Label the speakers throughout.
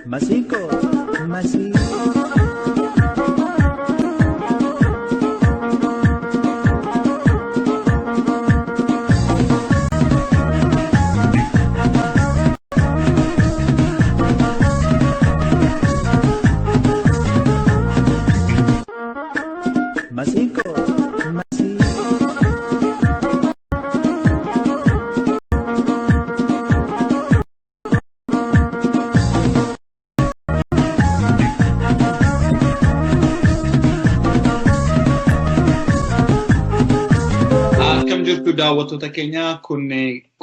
Speaker 1: Masico, masico. Masico, masico.
Speaker 2: Akkam jirtu daawwattoota keenya kun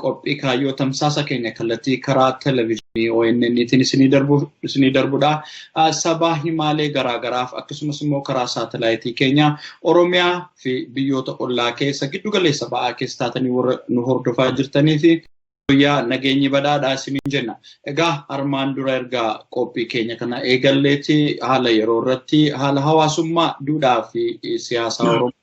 Speaker 2: qophii kaayyoo tamsaasa keenya kallattii karaa televezyiinii ONN'tiin isinii darbudha. Sabaa himaalee garaagaraaf akkasumas immoo karaa saatalaayitii keenya Oromiyaa fi biyyoota ollaa keessa giddu galeessa ba'aa keessa taatanii warra nu hordofaa jirtanii fi guyyaa nageenyi badhaadhaa isiniin jenna. Egaa armaan dura ergaa qophii keenya kana eegalleetti haala yeroo irratti haala hawaasummaa duudhaa fi siyaasa Oromoo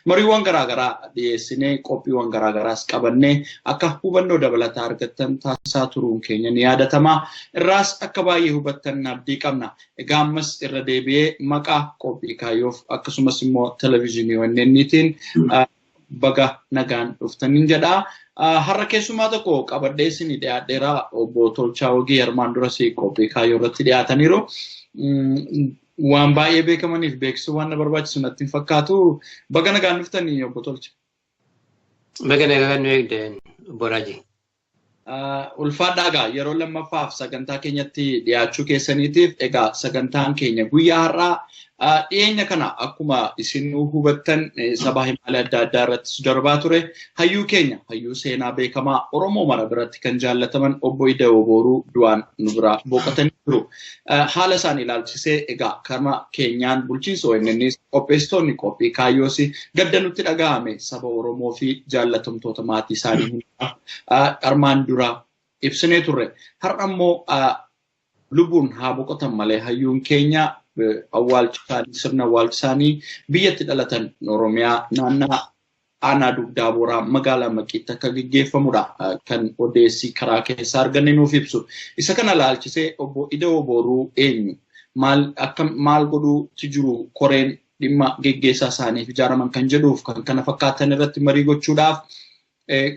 Speaker 2: mariiwwan garaagaraa dhiyeessinee qophiiwwan garaagaraas qabannee akka hubannoo dabalataa argattan taasisaa turuun keenya ni yaadatama. Irraas akka baay'ee hubattan abdii qabna. Egaa ammas irra deebi'ee maqaa qophii kaayyoof akkasumas immoo televezyiinii ONN'tiin baga nagaan dhuftaniin jedha. Har'a keessumaa tokko qabadhee isinii dhiyaadheera obbo Tolchaa Wagii armaan duras qophii kaayyoo irratti dhiyaataniiru. Waan baay'ee beekamaniif beeksisuu waan na barbaachisu natti hin fakkaatu. Baga nagaan dhuftanii obbo Tolcha.
Speaker 3: Baga nagaan nu eegdan Boraji.
Speaker 2: Ulfaadhaa yeroo lammaffaaf sagantaa keenyatti dhiyaachuu keessaniitiif egaa sagantaan keenya guyyaa har'aa dhiyeenya kana akkuma isin hubattan sabaa himaalee adda addaa irratti darbaa ture hayyuu keenya hayyuu seenaa beekamaa Oromoo mara biratti kan jaallataman obbo Ida'oo Booruu du'aan nu biraa boqotanii jiru. Haala isaan ilaalchisee egaa kana keenyaan bulchiinsa ONN's qopheessitoonni qophii kaayyoos gadda nutti dhaga'ame saba Oromoo fi jaallatamtoota maatii isaanii hundaaf armaan dura ibsinee turre. Har'a immoo lubbuun haa boqotan malee hayyuun keenya sirna awwaalchisaanii biyyatti dhalatan Oromiyaa naannaa aanaa dugdaa booraa magaalaa Maqiitti akka gaggeeffamudha kan odeessi karaa keessaa arganne nuuf ibsu. Isa kana ilaalchisee obbo Ida'oo Booruu eenyu maal godhuutti jiru koreen dhimma geggeessaa isaaniif ijaaraman kan jedhuuf kan kana fakkaatan irratti marii gochuudhaaf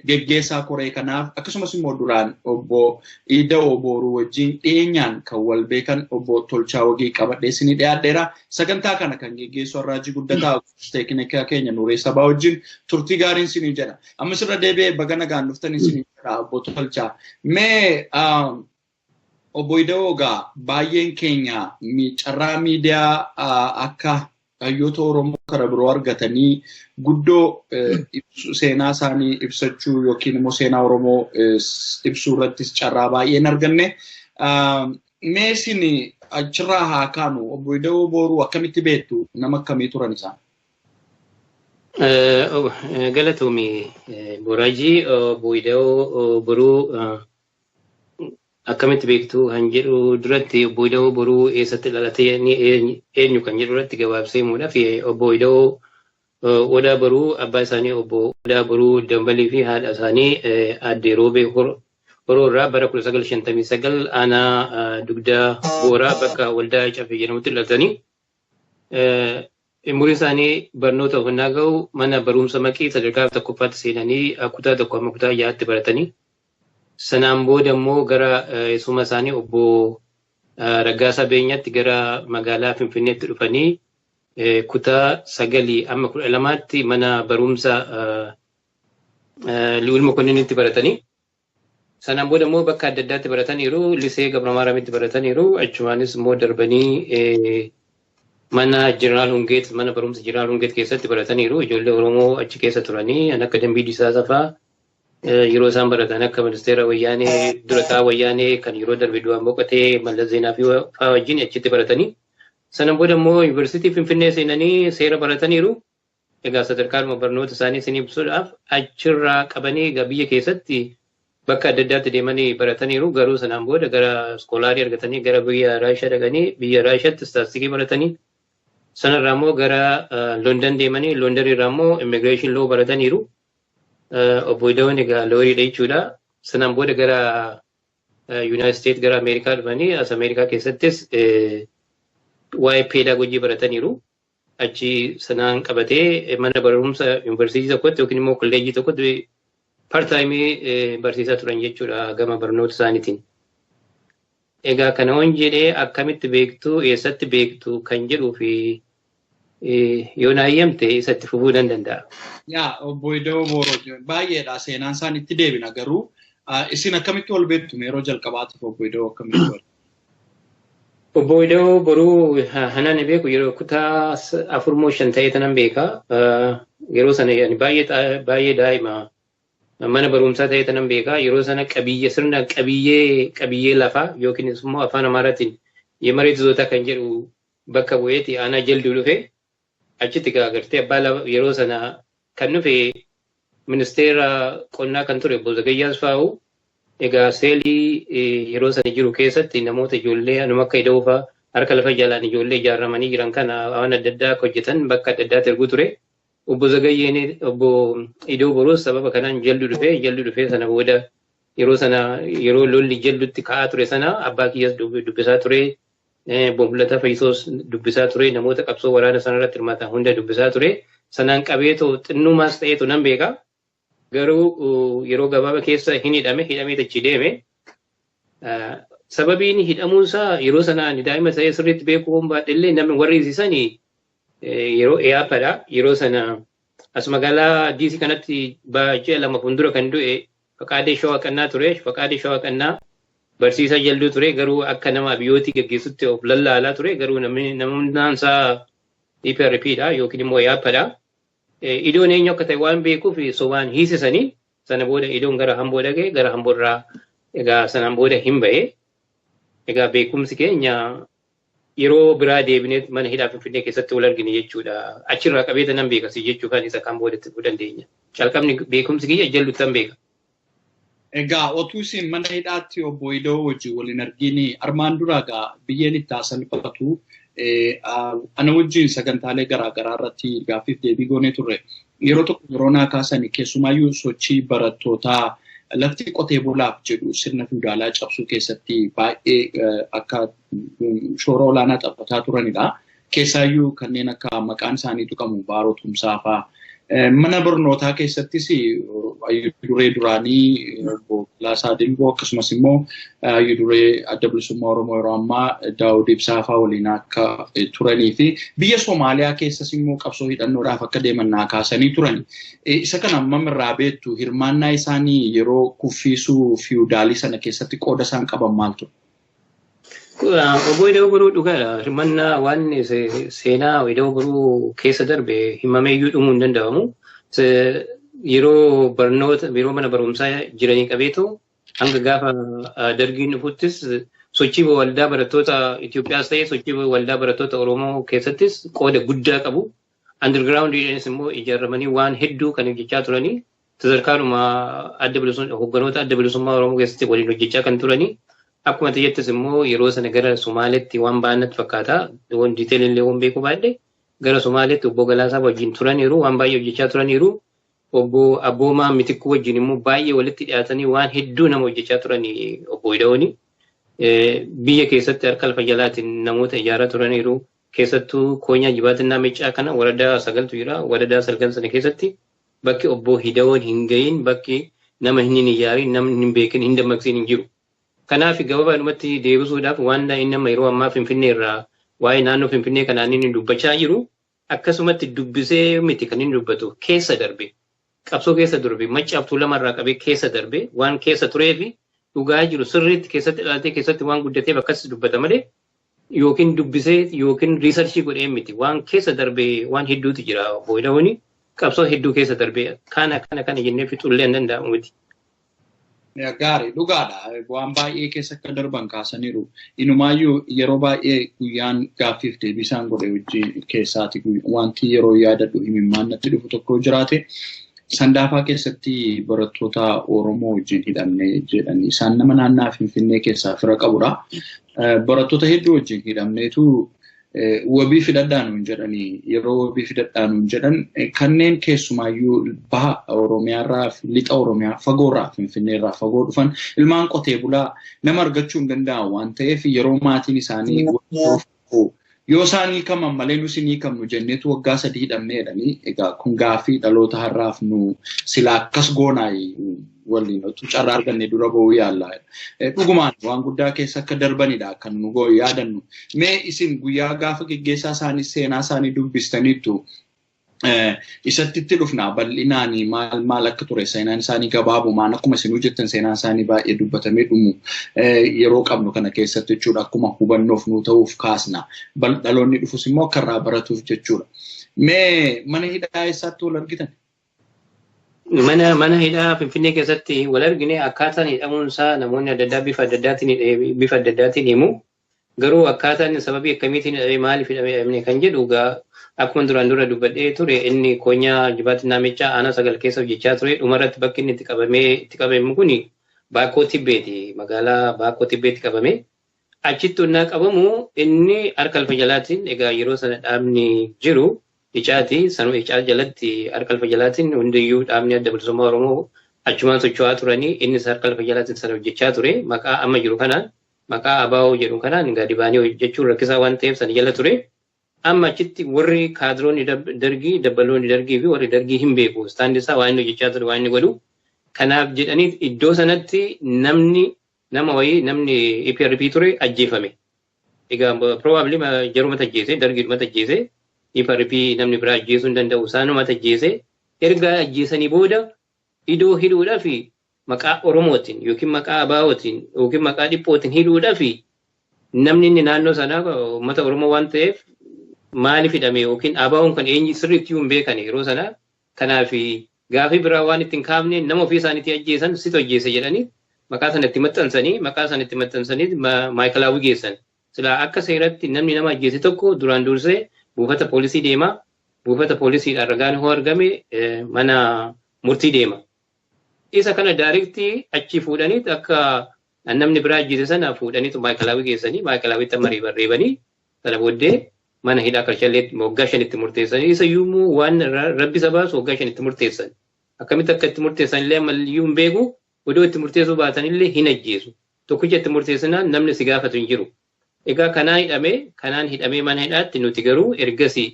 Speaker 2: geggeessaa koree kanaaf akkasumas immoo duraan obbo Ida'oo Booruu wajjin dhiyeenyaan kan wal beekan obbo Tolchaa Wagii qabadhee isinii dhiyaadheera. Sagantaa kana kan geggeessu Arraajii Guddataa teeknikaa keenya Nuuree Sabaa wajjin turtii gaariin isinii jedha. Ammas irra deebi'ee baga nagaan dhuftanii isinii jedha obbo Tolchaa. Mee obbo Ida'oo gaa baay'een keenya carraa miidiyaa akka hayyoota Oromoo karaa biroo argatanii guddoo seenaa isaanii ibsachuu yookiin immoo seenaa Oromoo ibsuu irrattis carraa baay'een arganne. Mee isin achirraa haa kaanu obbo Ida'oo Booruu akkamitti beektu nama akkamii turan isaan?
Speaker 3: Galatoomii Boraajii obbo Ida'oo Booruu akkamitti beektu kan jedhu duratti obbo Ida'oo Booruu eessatti dhalatee eenyu kan jedhu irratti gabaabsee himuudhaaf obbo Ida'oo Odaa Booruu abbaa isaanii obbo Odaa Booruu Dambalii fi haadha isaanii aadde Roobee Horoo irraa bara 1959 aanaa dugdaa booraa bakka waldaa Cafee jedhamutti dhalatanii umuriin isaanii barnoota honnaa ga'u mana barumsa Maqii sadarkaa tokkoffaatti seenanii kutaa tokko amma kutaa jahaatti baratanii sanaan booda immoo gara eessuma isaanii obbo Raggaasaa Beenyaatti gara magaalaa Finfinneetti dhufanii kutaa 9 amma 12tti mana barumsa Liwil Mokonniinitti baratanii sanaan booda immoo bakka adda addaatti barataniiru Lisee Gabra-Maaraamitti barataniiru achumaanis immoo darbanii mana Jeneraal Hungeet mana barumsa Jeneraal Hungeet keessatti barataniiru ijoollee Oromoo achi keessa turanii akka Dambii Disaasaa fa'aa yeroo isaan baratan akka ministeera wayyaanee durataa wayyaanee kan yeroo darbe du'aan boqotee Mallas Zeenaawii fa'aa wajjin achitti baratanii sanaan booda immoo yuunivarsiitii Finfinnee seenanii seera barataniiru. Egaa sadarkaa barnoota isaanii isin ibsuudhaaf achirraa qabanii biyya keessatti bakka adda addaatti deemanii barataniiru. Garuu sanaan booda gara iskoolaarii argatanii gara biyya Raashiyaa dhaqanii biyya Raashiyaatti istaastikii baratanii sanarraa immoo gara London deemanii London irraa immoo immigireeshin loo barataniiru. Obbo Ida'oon egaa looyiidha jechuudha. Sanaan booda gara United States gara Ameerikaa dhufanii as Ameerikaa keessattis waa'ee peedagogii barataniiru. Achi sanaan qabatee mana barumsa yuunivarsiitii tokkotti yookiin immoo kolleejjii tokkotti part-time barsiisaa turan jechuudha gama barnoota isaaniitiin. Egaa kana waan jedhee akkamitti beektu eessatti beektu kan jedhuu fi yoo na eeyyamte isatti fufuu nan danda'a.
Speaker 2: Yaa obbo Ida'oo Booroo baay'eedha seenaan isaan itti deebina garuu isin akkamitti wal beektu yeroo jalqabaatiif obbo Ida'oo akkamitti wal?
Speaker 3: Obbo Ida'oo Booroo hanaan beeku yeroo kutaa 4-5 ta'ee tanan beeka. Yeroo sana baay'ee daa'ima mana barumsaa ta'ee tanan beeka. Yeroo sana sirna qabiyyee lafaa yookiin immoo afaan Amaaraatiin የመሬት ይዞታ kan jedhu bakka bu'eeti aanaa jalduu dhufe achitti agartee abbaa yeroo sana kan dhufe ministeera qonnaa kan ture obbo Zagayyaa Asfaa'u. Egaa seelii yeroo sana jiru keessatti namoota ijoollee anuma akka Ida'oo fa'aa harka lafa jalaan ijoollee ijaarramanii jiran kana waan adda addaa hojjetan bakka adda addaatti erguu ture. Obbo Zagayyeen obbo Ida'oo Booroo sababa kanaan jalduu dhufe sana booda yeroo lolli jaldutti ka'aa ture sana abbaa kiyyaas dubbisaa ture. Bombulata Fayyisoos dubbisaa ture. Namoota qabsoo waraana sanarratti hirmaatan hunda dubbisaa ture. Sanaan qabeetoo xinnumaas ta'eetu nan beeka. Garuu yeroo gabaaba keessa hidhamee tachi deeme. Sababiin hidhamuunsaa yeroo sanaan daa'ima ta'ee sirriitti beekuu hin baadhillee namni warri isiisanii yeroo eeyyaafadha. Yeroo sana as magaalaa DC kanatti ji'a 2 fuuldura kan du'e Faqaadee Shawaa Qannaa ture. Faqaadee Shawaa Qannaa barsiisaa jalduu ture. Garuu akka nama biyyootii gaggeessutti of lallaalaa ture. Garuu namnansaa DPRPdha yookiin immoo eeyyaafadha. Idoon eenyu akka ta'e waan beekuuf sobaan hiisisanii sana booda idoon gara Hamboo dhaqee gara Hamboorraa egaa sanaan booda hin ba'e. Egaa beekumsi keenya yeroo biraa deebinee mana hidhaa Finfinnee keessatti wal argine jechuudha. Achirraa qabeeta nan beekasi jechuu kan isa kan boodatti fudhuu dandeenya. Calqabni beekumsi kiyya jallutti nan beeka.
Speaker 2: Egaa otuu isin mana hidhaatti obbo Ida'oo wajjin waliin argini armaan dura egaa biyyeen itti salphatu ana wajjin sagantaalee garaagaraa irratti gaaffiif deebii goonee turre. Yeroo tokko koronaa kaasan keessumaayyuu sochii barattootaa lafti qotee bulaaf jedhu sirna fiudaalaa cabsuu keessatti baay'ee akka shoora olaanaa taphataa turanidha. Keessaayyuu kanneen akka maqaan isaanii tuqamu Baaroo Tumsaa fa'aa. Mana barnootaa keessattis duree duraanii obbo Laasaa Dilboo akkasumas immoo duree adda bilisummaa Oromoo yeroo ammaa Daawud Ibsaa fa'aa waliin akka turanii fi biyya Somaaliyaa keessas immoo qabsoo hidhannoodhaaf akka deeman kaasanii turan. Isa kana ammam irraa beektu hirmaannaa isaanii yeroo kuffisuu fiudaalii sana keessatti qooda isaan qaban maaltu?
Speaker 3: Obbo Ida'oo Booroo dhugaadha. Hirmaannaa waan seenaa Ida'oo Booroo keessa darbe himamee iyyuu dhumuu hin danda'amu. Yeroo mana barumsaa jiranii qabeetu hanga gaafa dargiin dhufuttis sochii waldaa barattoota Itoophiyaas ta'ee sochii waldaa barattoota Oromoo keessattis qooda guddaa qabu. Undergroundiinis immoo ijaarramanii waan hedduu kan hojjechaa turanii sadarkaadhuma hogganoota adda bilisummaa Oromoo keessatti waliin hojjechaa kan turanii. Akkuma ta'ettis immoo yeroo sana gara Somaaleetti waan baanatti fakkaata. Waan diiteelillee waan beeku baadhee gara Somaaleetti obbo Galaasaa wajjin turaniiru waan baay'ee hojjechaa turaniiru. Obbo Abboomaa Mitikkuu wajjin immoo baay'ee walitti dhiyaatanii waan hedduu nama hojjechaa turanii obbo Ida'ooni. Biyya keessatti harka lafa jalaatiin namoota ijaaraa turaniiru. Keessattuu Koonyaa Jibaatinaa Meccaa kana waradaa 9tu jira. Waradaa 9 sana keessatti bakki obbo Ida'oon hin gahin bakki nama hin ijaarin namni hin beekin hin dammaqsin hin jiru. Kanaaf gabaabumatti deebisuudhaaf waan inni yeroo ammaa Finfinnee irraa waa'ee naannoo Finfinnee kanaan inni dubbachaa jiru akkasumatti dubbisee miti kan inni dubbatu keessa darbe qabsoo keessa darbe maccaaftuu lamarraa qabee keessa darbe waan keessa turee fi dhugaa jiru sirriitti keessatti dhalatee keessatti waan guddateef akkas dubbata malee yookiin dubbisee yookiin riisarchii godhee miti waan keessa darbe waan hedduutu jira obbo Ida'ooni qabsoo hedduu keessa darbe kana jennee fixullee hin danda'amu miti.
Speaker 2: Gaarii dhugaadha. Waan baay'ee keessa akka darban kaasaniiru. Inumaayyuu yeroo baay'ee guyyaan gaaffiif deebii isaan godhe wajjin keessaati wanti yeroo yaadadhu himimmaan natti dhufu tokko jiraate. Sandaafaa keessatti barattoota Oromoo wajjin hidhamne jedhanii isaan nama naannaa Finfinnee keessaa fira qabudha. Barattoota hedduu wajjin hidhamneetu wabii fidadhaan jedhanii yeroo wabii fidadhaan jedhan kanneen keessumaayyuu baha Oromiyaarraa fi lixa Oromiyaa fagoorraa Finfinneerraa fagoo dhufan ilmaan qotee bulaa nama argachuu hin danda'an waan ta'eef yeroo maatiin isaanii yoo isaanii kaman malee nusi ni kamnu jenneetu waggaa 3 hidhamnee jedhanii egaa kun gaaffii dhaloota har'aaf nu sila akkas goonaay waliin utuu carraa arganne dura ba'uu yaalla. Dhugumaan waan guddaa keessa akka darbanidha kan nu yaadannu. Mee isin guyyaa gaafa geggeessaa isaanii seenaa isaanii dubbistaniittu isatti itti dhufnaa bal'inaan maal akka ture seenaan isaanii gabaabumaan akkuma isin hojjettan seenaan isaanii baay'ee dubbatamee dhumu yeroo qabnu kana keessatti jechuudha akkuma hubannoof nu ta'uuf kaasna dhaloonni dhufus immoo akka irraa baratuuf jechuudha. Mee mana hidhaa eessaatti wal argitan?
Speaker 3: Mana hidhaa Finfinnee keessatti wal argine akkaataan hidhamuunsaa namoonni adda addaa bifa adda addaatiin himu. Garuu akkaataan sababii akkamiitiin maaliif hidhamne kan jedhu akkuma duraan dura dubbadhee ture inni koonyaa Jibaatti Naamichaa aanaa 9 keessa hojjechaa ture dhumarratti bakki inni itti qabame kun Baakoo Tibbeeti magaalaa Baakoo Tibbeetti qabame. Achitti onnaa qabamu inni harka alfa jalaatiin egaa yeroo sana dhaabni jiru icaati sanuu icaa jalatti harka alfa jalaatiin hundiyyuu dhaabni adda bilisummaa Oromoo achumaan socho'aa turanii innis harka alfa jalaatiin sana hojjechaa ture maqaa amma jiru kanaan maqaa abaa'oo jedhu kanaan gadi baanii hojjechuun rakkisaa waan ta'eef sana jala ture. Amma achitti warri kaadiroonni dargii dabbaloonni dargii fi warri dargii hin beeku istaandi isaa waan inni hojjechaa ture waan inni godhu. Kanaaf jedhanii iddoo sanatti nama wayii namni EPRP ture ajjeefame. Egaa probably jarumata ajjeese dargiidhumata ajjeese. EPRP namni biraa ajjeesuu hin danda'u isaanumata ajjeese erga ajjeesanii booda iddoo hidhuudhaaf maqaa Oromootiin yookiin maqaa Abaawootiin yookiin maqaa Dhiphootiin hidhuudhaaf namni inni naannoo sanaa uummata Oromoo waan ta'eef maaliif hidhame yookiin Abaawoon kan eenyu sirriitti hin beekan yeroo sana kanaaf gaafii biraa waan ittiin kaafne nama ofii isaaniitti ajjeesan situ ajjeese jedhanii maqaa sanatti maxxansanii maayikalaawii geessan. Silaa akka seeratti namni nama ajjeese tokko duraan dursee buufata poolisii deema. Buufata poolisiidhaan ragaan hoo argame mana murtii deema. Isa kana daariktii achi fuudhanii akka namni biraa ajjeese sana fuudhaniitu maayikalaawii geessanii maayikilaawiitti amma reebanii sana booddee mana hidhaa Kalshalleetti waggaa 5 itti murteessanii isa iyyuu waan rabbi isa baasu waggaa 5 itti murteessan. Akkamitti akka itti murteessan illee ammayyuu hin beeku odoo itti murteessuu baatan illee hin ajjeesu. Tokkicha itti murteessinaan namni si gaafatu hin jiru. Egaa kanaan hidhamee mana hidhaatti nuti garuu ergasii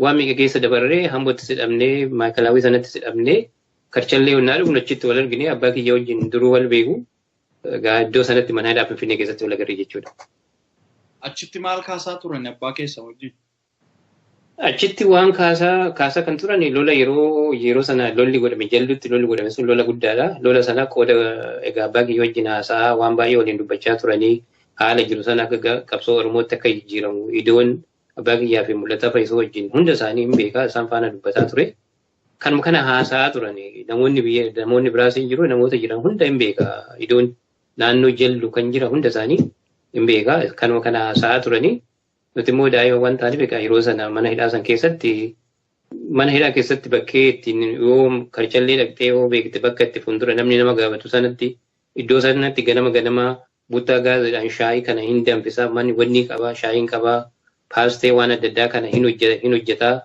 Speaker 3: waan miqa keessa dabarree hambootti sidhamnee maayikalaawii sanatti sidhamnee Kalshallee onnaa dhufnu achitti wal argine abbaa kiyya wajjin duruu wal beeku egaa iddoo sanatti mana hidhaa Finfinnee keessatti wal agarre jechuudha.
Speaker 2: Achitti maal kaasaa turan abbaa keessa wajjin?
Speaker 3: Achitti waan kaasaa kan turan lola yeroo sana lolli godhame jallutti lolli godhame sun lola guddaadha. Lola sana qooda egaa abbaa kiyya wajjin haasaa waan baay'ee waliin dubbachaa turanii haala jiru sana akka qabsoo Oromootti akka jijjiiramu iddoon abbaa kiyyaa fi mul'ata fayyisoo wajjin hunda isaanii hin beekaa isaan faana dubbataa ture. Kanuma kana haasaa turan namoonni biraas hin jiru namoota jiran hunda hin beekaa iddoon naannoo jallu kan jira hunda isaanii hin beekaa kanuma kana haasaa turanii nuti immoo daa'ima waan ta'aniif egaa yeroo sana mana hidhaa keessatti bakkee ittiin yoo Kalshallee dhaqxee yoo beekte bakka itti fuuldura namni nama gaafatu sanatti iddoo sanatti ganama buttaa gaazexaan shaayii kana hin danfisaa manni wanni qabaa shaayiin qabaa paastee waan adda addaa kana hin hojjetaa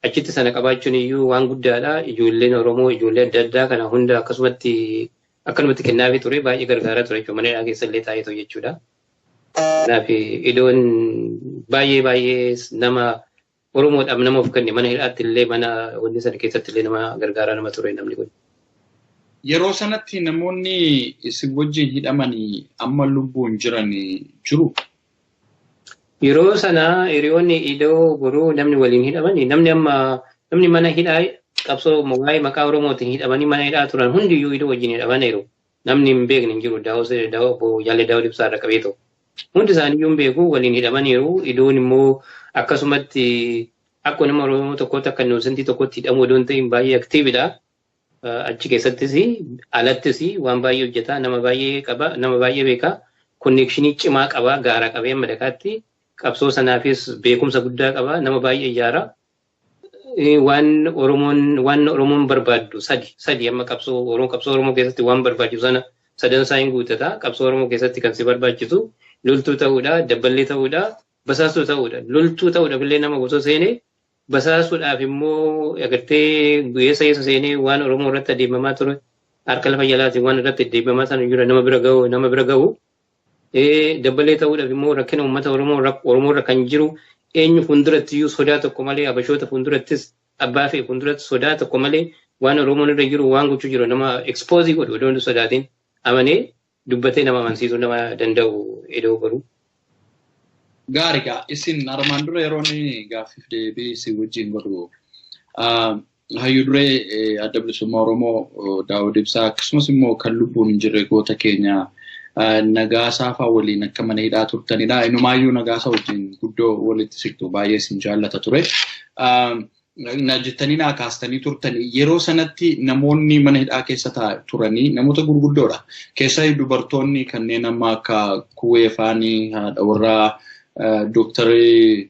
Speaker 3: achitti sana qabaachuun iyyuu waan guddaadha ijoolleen Oromoo ijoollee adda addaa kana hunda akkanumatti kennaafii ture baay'ee gargaaraa ture jechuudha mana hidhaa keessa illee taa'ee ture jechuudha. Kanaaf iddoon baay'ee nama Oromoodhaaf nama of kenne mana hidhaatti illee mana wanni sana keessatti illee nama gargaaraa nama ture namni kun.
Speaker 2: Yeroo sanatti namoonni isin wajjin hidhamanii amma lubbuun jiran jiru?
Speaker 3: Yeroo sana hiriyoonni iddoo boruu namni waliin hidhamanii namni mana hidhaa qabsoo waa'ee maqaa Oromootiin hidhamanii mana hidhaa turan hundiyyuu iddoo wajjin hidhamaniiru. Namni hin beekne hin jiru Jaallee Daawud Ibsaa irra qabeetu. Hundi isaaniiyyuu hin beeku waliin hidhamaniiru. Iddoon immoo akkasumatti akka nama Oromoo tokkotti akka nuusantii tokkotti hidhamu odoo hin ta'in baay'ee aktiividha. Achi keessattis alattis waan baay'ee hojjetaa nama baay'ee beekaa konnekshinii cimaa qabaa gaara qabee amma dakaatti qabsoo sanaafis beekumsa guddaa qabaa nama baay'ee ijaara. Waan Oromoon barbaaddu sadi amma qabsoo Oromoo keessatti waan barbaachisu sana sadan isaa hin guuttata qabsoo Oromoo keessatti kan si barbaachisu loltuu ta'uudha dabballee ta'uudha basaasuu ta'uudha. Loltuu ta'uudha billee nama osoo seenee basaasuudhaaf immoo agartee guyyeessa keessa seenee waan Oromoo irratti adeemamaa ture harka lafa jalaatiin waan irratti adeemamaa sana jira nama bira ga'u. Dabbalee ta'uudhaaf immoo rakkina uummata Oromoo irra kan jiru eenyu fuulduratti iyyuu sodaa tokko malee abashoota fuuldurattis abbaa fi fuulduratti sodaa tokko malee waan Oromoon irra jiru waan gochuu jiru nama ekspoozii godhu odoon sodaatiin amanee dubbatee nama amansiisuu nama danda'u edoo baruu.
Speaker 2: Gaariidha. Isin armaan dura yeroo inni gaaffiif deebii isin wajjin godhu hayyuu duree adda bilisummaa Oromoo Daawud Ibsaa akkasumas immoo kan lubbuun hin jirre goota keenya Nagaasaa fa'aa waliin akka mana hidhaa turtanidha. Inumaayyuu Nagaasaa wajjin guddoo walitti siqtu baay'ee isin jaallata ture. Na jettanii naa kaastanii turtanii yeroo sanatti namoonni mana hidhaa keessa turanii namoota gurguddoodha. Keessaa dubartoonni kanneen amma akka Kuwee Faanii haadha warraa Dooktarri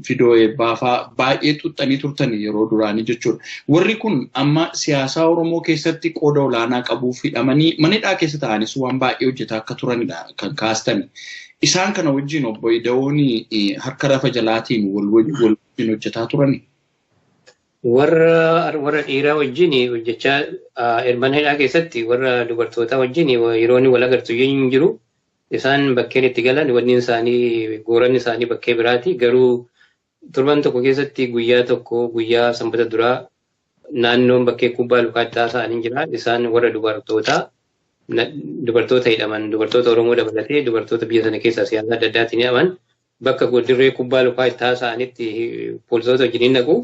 Speaker 2: Fidoo Eebbaa baay'ee xuxxanii turtanii yeroo duraanii jechuudha. Warri kun amma siyaasaa Oromoo keessatti qooda olaanaa qabuuf hidhamanii mana hidhaa keessa ta'anis waan baay'ee hojjetaa akka turanidha kan kaastani. Isaan kana wajjin obbo Idawoon harka lafa jalaatiin wal wajjin hojjetaa turani.
Speaker 3: Warra dhiiraa wajjin hojjechaa mana hidhaa keessatti warra dubartootaa wajjin yeroo inni wal agartu hin jiru. Isaan bakkeen itti galan wanni isaanii gooranni isaanii bakkee biraati garuu torban tokko keessatti guyyaa sanbata duraa naannoon bakkee kubbaa lukaattaa isaanii jira isaan warra dubartoota hidhaman dubartoota Oromoo dabalatee dubartoota biyya sana keessaa siyaasa adda addaatiin hidhaman bakka goddirree kubbaa lukaattaa isaaniitti poolisoota wajjin naqu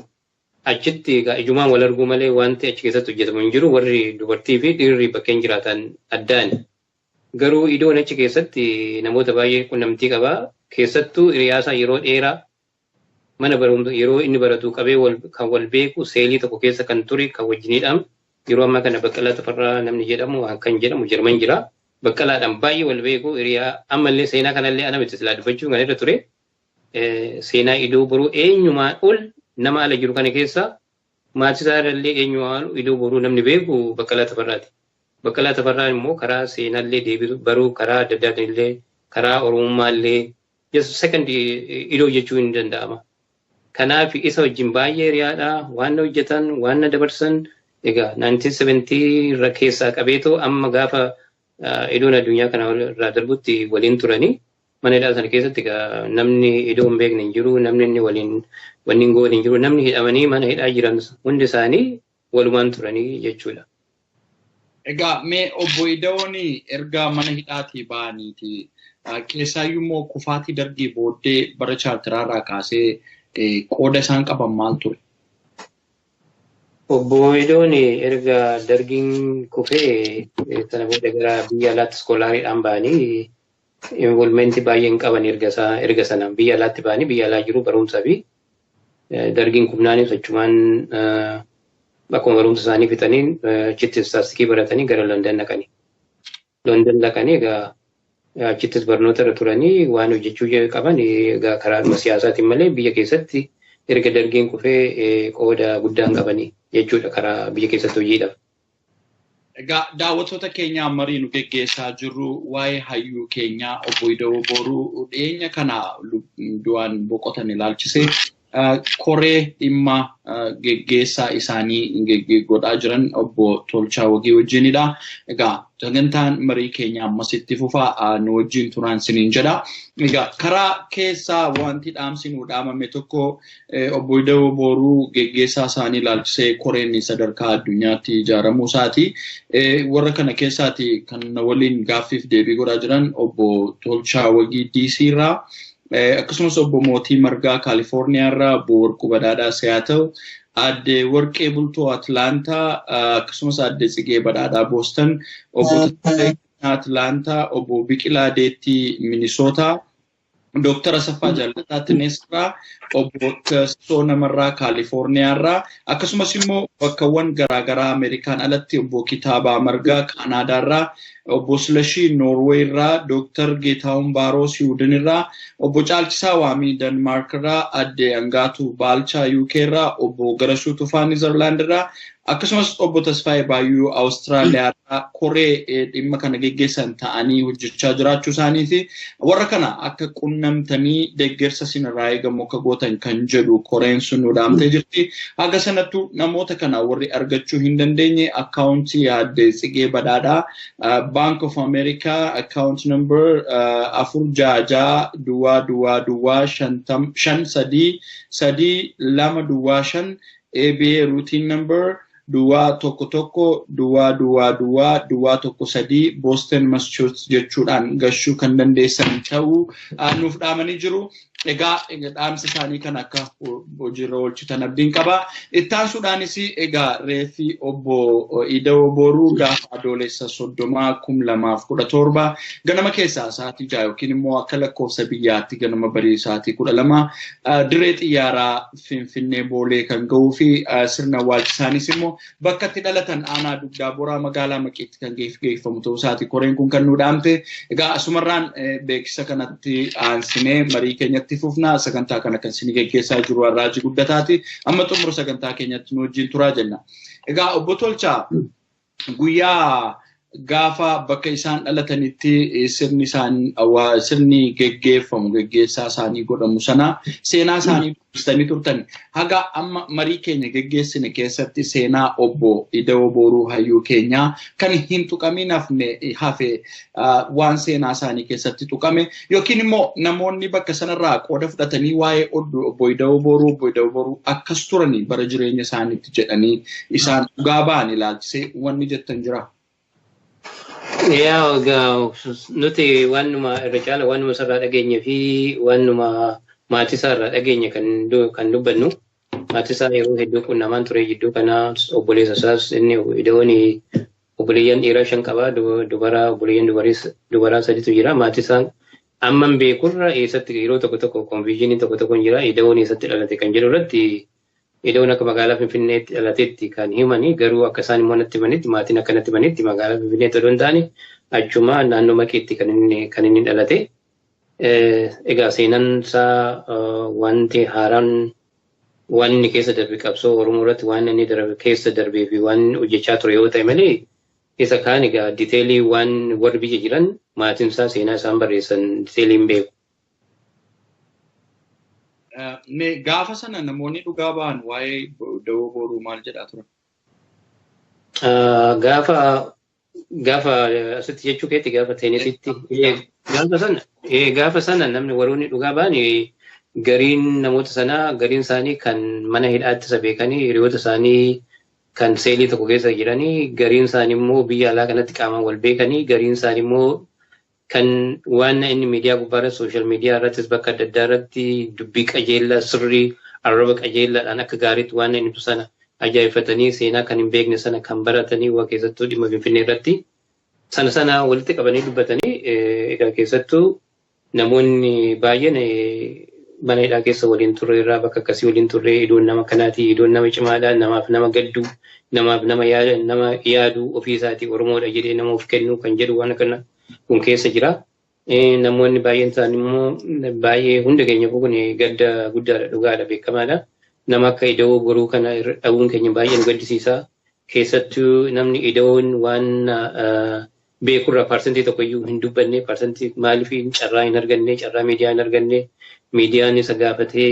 Speaker 3: achitti ijumaan wal arguu malee wanti achi keessatti hojjetamu hin jiru warri dubartii fi dhiirri bakkeen jiraatan addaani. Garuu idoon achi keessatti namoota baay'ee quunnamtii qabaa. Keessattuu hiriyaasaa yeroo dheeraa mana barumsaa yeroo inni baratu qabee kan wal beeku seelii tokko keessa kan ture kan wajjinidhaan yeroo ammaa kana Baqqalaa Tafarraa namni jedhamu kan jedhamu Jarman jira. Baqqalaadhaan baay'ee wal beeku hiriyaa ammallee seenaa kanallee ana miti silaa dubbachuu kan irra ture. Seenaa idoo boruu eenyumaan ol nama ala jiru kana keessa maatii isaarallee eenyumaan idoo boruu namni beeku Baqqalaa Tafarraati. Baqqalaa Tafarraan immoo karaa seenaallee deebisu baruu karaa adda addaatillee karaa Oromummaallee second idoo jechuu hin danda'ama. Kanaaf isa wajjin baay'ee hiriyaadha waan hojjetan waan dabarsan egaa 1970 irra keessaa qabeetoo amma gaafa idoon addunyaa kana irraa darbutti waliin turanii mana hidhaa sana keessatti namni idoo hin beekne hin jiru namni inni waliin wanni hin goone hin jiru namni hidhamanii mana hidhaa jiran hundi isaanii walumaan turanii jechuudha.
Speaker 2: Egaa mee obbo Idawoon erga mana hidhaatii ba'aniiti keessaayyuu immoo kufaatii dargii booddee bara chaartiraarraa kaasee qooda isaan qaban maal ture?
Speaker 3: Obbo Idawoon erga dargiin kufee sana booda gara biyya alaatti iskoolaariidhaan ba'anii involmentii baay'een qaban erga sana biyya alaatti ba'anii biyya alaa jiru barumsaa fi dargiin kufnaanis achumaan akkuma barumsa isaanii fixaniin achitti istaastikii baratanii gara London dhaqanii. London dhaqanii egaa achittis barnoota irra turanii waan hojjechuu qaban egaa karaa siyaasaatiin malee biyya keessatti erga dargiin kufee qooda guddaan qabanii jechuudha karaa biyya keessatti hojiidhaaf.
Speaker 2: Egaa daawwattoota keenyaa marii nu geggeessaa jirru waa'ee hayyuu keenyaa obbo Idawoo Boruu dhiyeenya kana du'aan boqotan ilaalchisee koree dhimma geggeessaa isaanii godhaa jiran obbo Tolchaa Wagii wajjinidha. Egaa sagantaan marii keenya ammasitti fufaa nu wajjin turaan siniin jedha. Egaa karaa keessaa wanti dhaamsinuu dhaamame tokko obbo Idawoo Boruu geggeessaa isaanii ilaalchisee koreen sadarkaa addunyaatti ijaaramuu isaati. Warra kana keessaati kan waliin gaaffiif deebii godhaa jiran obbo Tolchaa Wagii DC irraa. Akkasumas obbo Mootii Margaa Kaalifoorniyaa irraa, obbo Warquu Badhaadhaa Seattle, adde Warqee Bultoo Atlaantaa, akkasumas adde Tsigee Badhaadhaa Booston, obbo Tattalee Atlaantaa, obbo Biqilaa Deettii Minisootaa, Dooktar Asaffaa Jaalataa Tineesraa, obbo Teessoo Namarraa Kaalifoorniyaa irraa, akkasumas immoo bakkawwan garaagaraa Ameerikaan alatti obbo Kitaabaa Margaa Kaanaadaa irraa, obbo Silashii Noorweey irraa, Dooktar Geetaawun Baaroo Siwiidin irraa, obbo Caalchisaa Waamii Denmaark irraa, adde Angaatuu Baalchaa UK irraa, obbo Garashuu Tufaa Niizerlaand irraa, akkasumas obbo Tasfaayee Baayyuu Awustiraaliyaa koree dhimma kana geggeessan ta'anii hojjechaa jiraachuu isaaniiti. Warra kana akka qunnamtanii deeggarsa sinirraa eegamu akka gootan kan jedhu koreen sun nu dhaamtee jirti. Haga sanattu namoota kana warri argachuu hin dandeenye akkaawuntii yaadde Tsigee Badhaadhaa Bank of America account number 466 ABA routine number 211 Boston Massachusetts jechuudhaan gashuu kan dandeessan ta'uu nuuf dhaamanii jiru. Egaa dhaamsa isaanii kan akka hojiirra oolchitan abdiin qaba. Ittaan suudhaanis egaa reeffi obbo Ida'oo Booruu gaafa adoolessa 30/2017 ganama keessaa sa'aatii 6 yookiin immoo akka lakkoofsa biyyaatti ganama barii sa'aatii 12 dirree xiyyaaraa Finfinnee Boolee kan ga'uu fi sirna awwaalchisaanis immoo bakka itti dhalatan aanaa Dugdaa Boraa magaalaa Maqeetti kan geeffamu ta'uu isaati. Koreen kun kan nu dhaamte. Egaa asumarraan beeksisa kanatti aansinee marii keenyatti fufnaa sagantaa kana kan isin geggeessaa jiru Arraajii Guddataati. Amma xumura sagantaa keenyatti nu wajjin turaa jenna. Egaa obbo Tolchaa guyyaa gaafa bakka isaan dhalatanitti sirni geggeeffamu geggeessaa isaanii godhamu sana seenaa isaanii dubbistanii turtan. Haga amma marii keenya geggeessine keessatti seenaa obbo Ida'oo Booruu hayyuu keenyaa kan hin tuqamin hafe waan seenaa isaanii keessatti tuqame yookiin immoo namoonni bakka sanarraa qooda fudhatanii waa'ee obbo Ida'oo Booruu akkas turanii bara jireenya isaaniitti jedhanii isaan dhugaa ba'an ilaalchisee wanni jettan jira.
Speaker 3: Nuti waanuma irra caala waanuma sarara dhageenye fi waanuma maatii isaarraa dhageenye kan dubbannu. Maatii isaa yeroo hedduu qunnamaan ture jidduu kana obboleessa isaas inni Ida'oon obboleeyyan dhiiraa 5 qaba. Obboleeyyan dubaraa 3tu jira. Maatii isaa amman beekurra eessatti yeroo tokko konfiijinii tokko jira. Ida'oon eessatti dhalate kan jedhu irratti Ida'oon akka magaalaa Finfinneetti dhalateetti kan himanii garuu akka isaan immoo natti himanitti maatiin akka natti himanitti magaalaa Finfinneetti odoo hin taane achuma naannoo Maqeetti kan inni dhalate. Egaa seenaan isaa wanti haaraan waan inni keessa darbe qabsoo Oromoo irratti waan inni keessa darbee fi waan hojjechaa ture yoo ta'e malee isa kaan egaa diteelii waan warri biyya jiran maatiin isaa seenaa isaan barreessan diteelii hin beeku.
Speaker 2: Gaafa sana namoonni dhugaa ba'an waa'ee Ida'oo Booruu maal jedhaa turan?
Speaker 3: Gaafa asitti jechuu keetti gaafa teenisitti gaafa sana namni warroonni dhugaa ba'an gariin namoota sanaa gariin isaanii kan mana hidhaatti isa beekanii hiriyoota isaanii kan seelii tokko keessa jiranii gariin isaanii immoo biyya alaa kanatti qaamaan wal beekanii gariin isaanii immoo kan waan inni miidiyaa gubbaarra sooshaal miidiyaa irrattis bakka adda addaa irratti dubbii qajeellaa sirrii arraba qajeellaadhaan akka gaariitti waan inni sana ajaa'ibfatanii seenaa kan hin beekne sana kan baratanii waa keessattuu dhimma Finfinnee irratti sana walitti qabanii dubbatanii egaa keessattuu namoonni baay'een mana hidhaa keessa waliin turre irraa bakka akkasii waliin turre idoon nama kanaati idoon nama cimaadha namaaf nama gadduu namaaf nama yaaduu ofii isaatii Oromoodha jedhee nama of kennuu kan jedhu waan kana kun keessa jira. Namoonni baay'een isaanii immoo baay'ee hunda keenya kun gadda guddaadha dhugaadha beekamaadha. Nama akka Ida'oo Booruu kana dhabuun keenya baay'ee nu gaddisiisa. Keessattuu namni Ida'oon waan beekurraa parsantii tokkoyyuu hin dubbanne parsantii maaliif carraa hin arganne carraa miidiyaa hin arganne miidiyaan isa gaafatee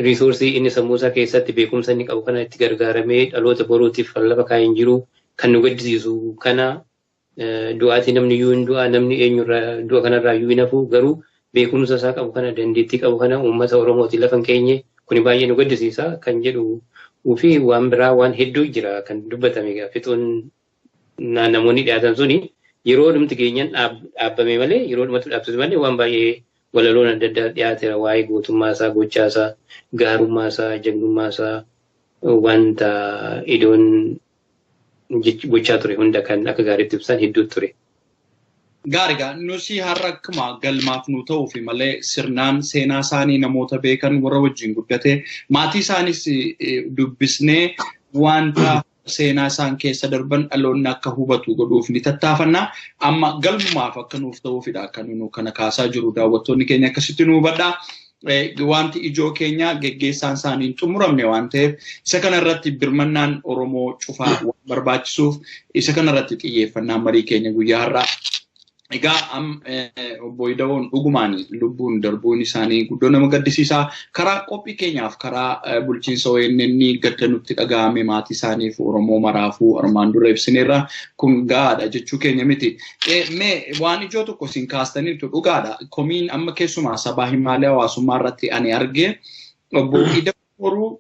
Speaker 3: riisoorsii inni sammuu isaa keessatti beekumsa inni qabu kana itti gargaaramee dhaloota boruutiif lafa kaa'een jiru kan nu gaddisiisu kana du'aatii namni iyyuu hin du'a namni eenyurraa du'a kanarraa iyyuu hin hafu garuu beekumsa isaa qabu kana dandeettii qabu kana uummata Oromooti lafa hin keenye kuni baay'ee nu gaddisiisa kan jedhu fi waan biraa waan hedduu jira kan dubbatame gaafituun namoonni dhiyaatan suni yeroo dhumti keenyan dhaabbame malee yeroo dhumatti dhaabsise malee waan baay'ee walaloon adda addaa dhiyaateera waa'ee gootummaa isaa gochaa isaa gaarummaa isaa jagnummaa isaa wanta Idoon gochaa ture hunda kan akka gaariitti ibsan hedduu ture.
Speaker 2: Gaarigaa nusi har'a akkuma galmaaf nu ta'uu fi malee sirnaan seenaa isaanii namoota beekan warra wajjin guddate maatii isaanis dubbisnee wanta seenaa isaan keessa darban dhaloonni akka hubatu godhuuf ni tattaafannaa amma galmumaaf akka nuuf ta'uufidha kan nu kana kaasaa jiru daawwattoonni keenya akkasitti nu hubadhaa. wanti ijoo keenya geggeessaan isaanii hin xumuramne waan ta'eef isa kanarratti birmannaan Oromoo cufaa waan barbaachisuuf isa kanarratti xiyyeeffannaan marii keenya guyyaa har'aa. Egaa obbo Idawoon dhugumaan lubbuun darbuun isaanii guddoo nama gaddisiisaa karaa qophii keenyaaf karaa bulchiinsa ONN gadda nutti dhaga'ame maatii isaaniif Oromoo maraafuu armaan dura ibsineerra kun gaadha jechuu keenya miti. Mee waan ijoo tokko isin kaastaniirtu dhugaadha. Komiin amma keessumaa sabaa himaalee hawaasummaa irratti ani arge obbo Idawoon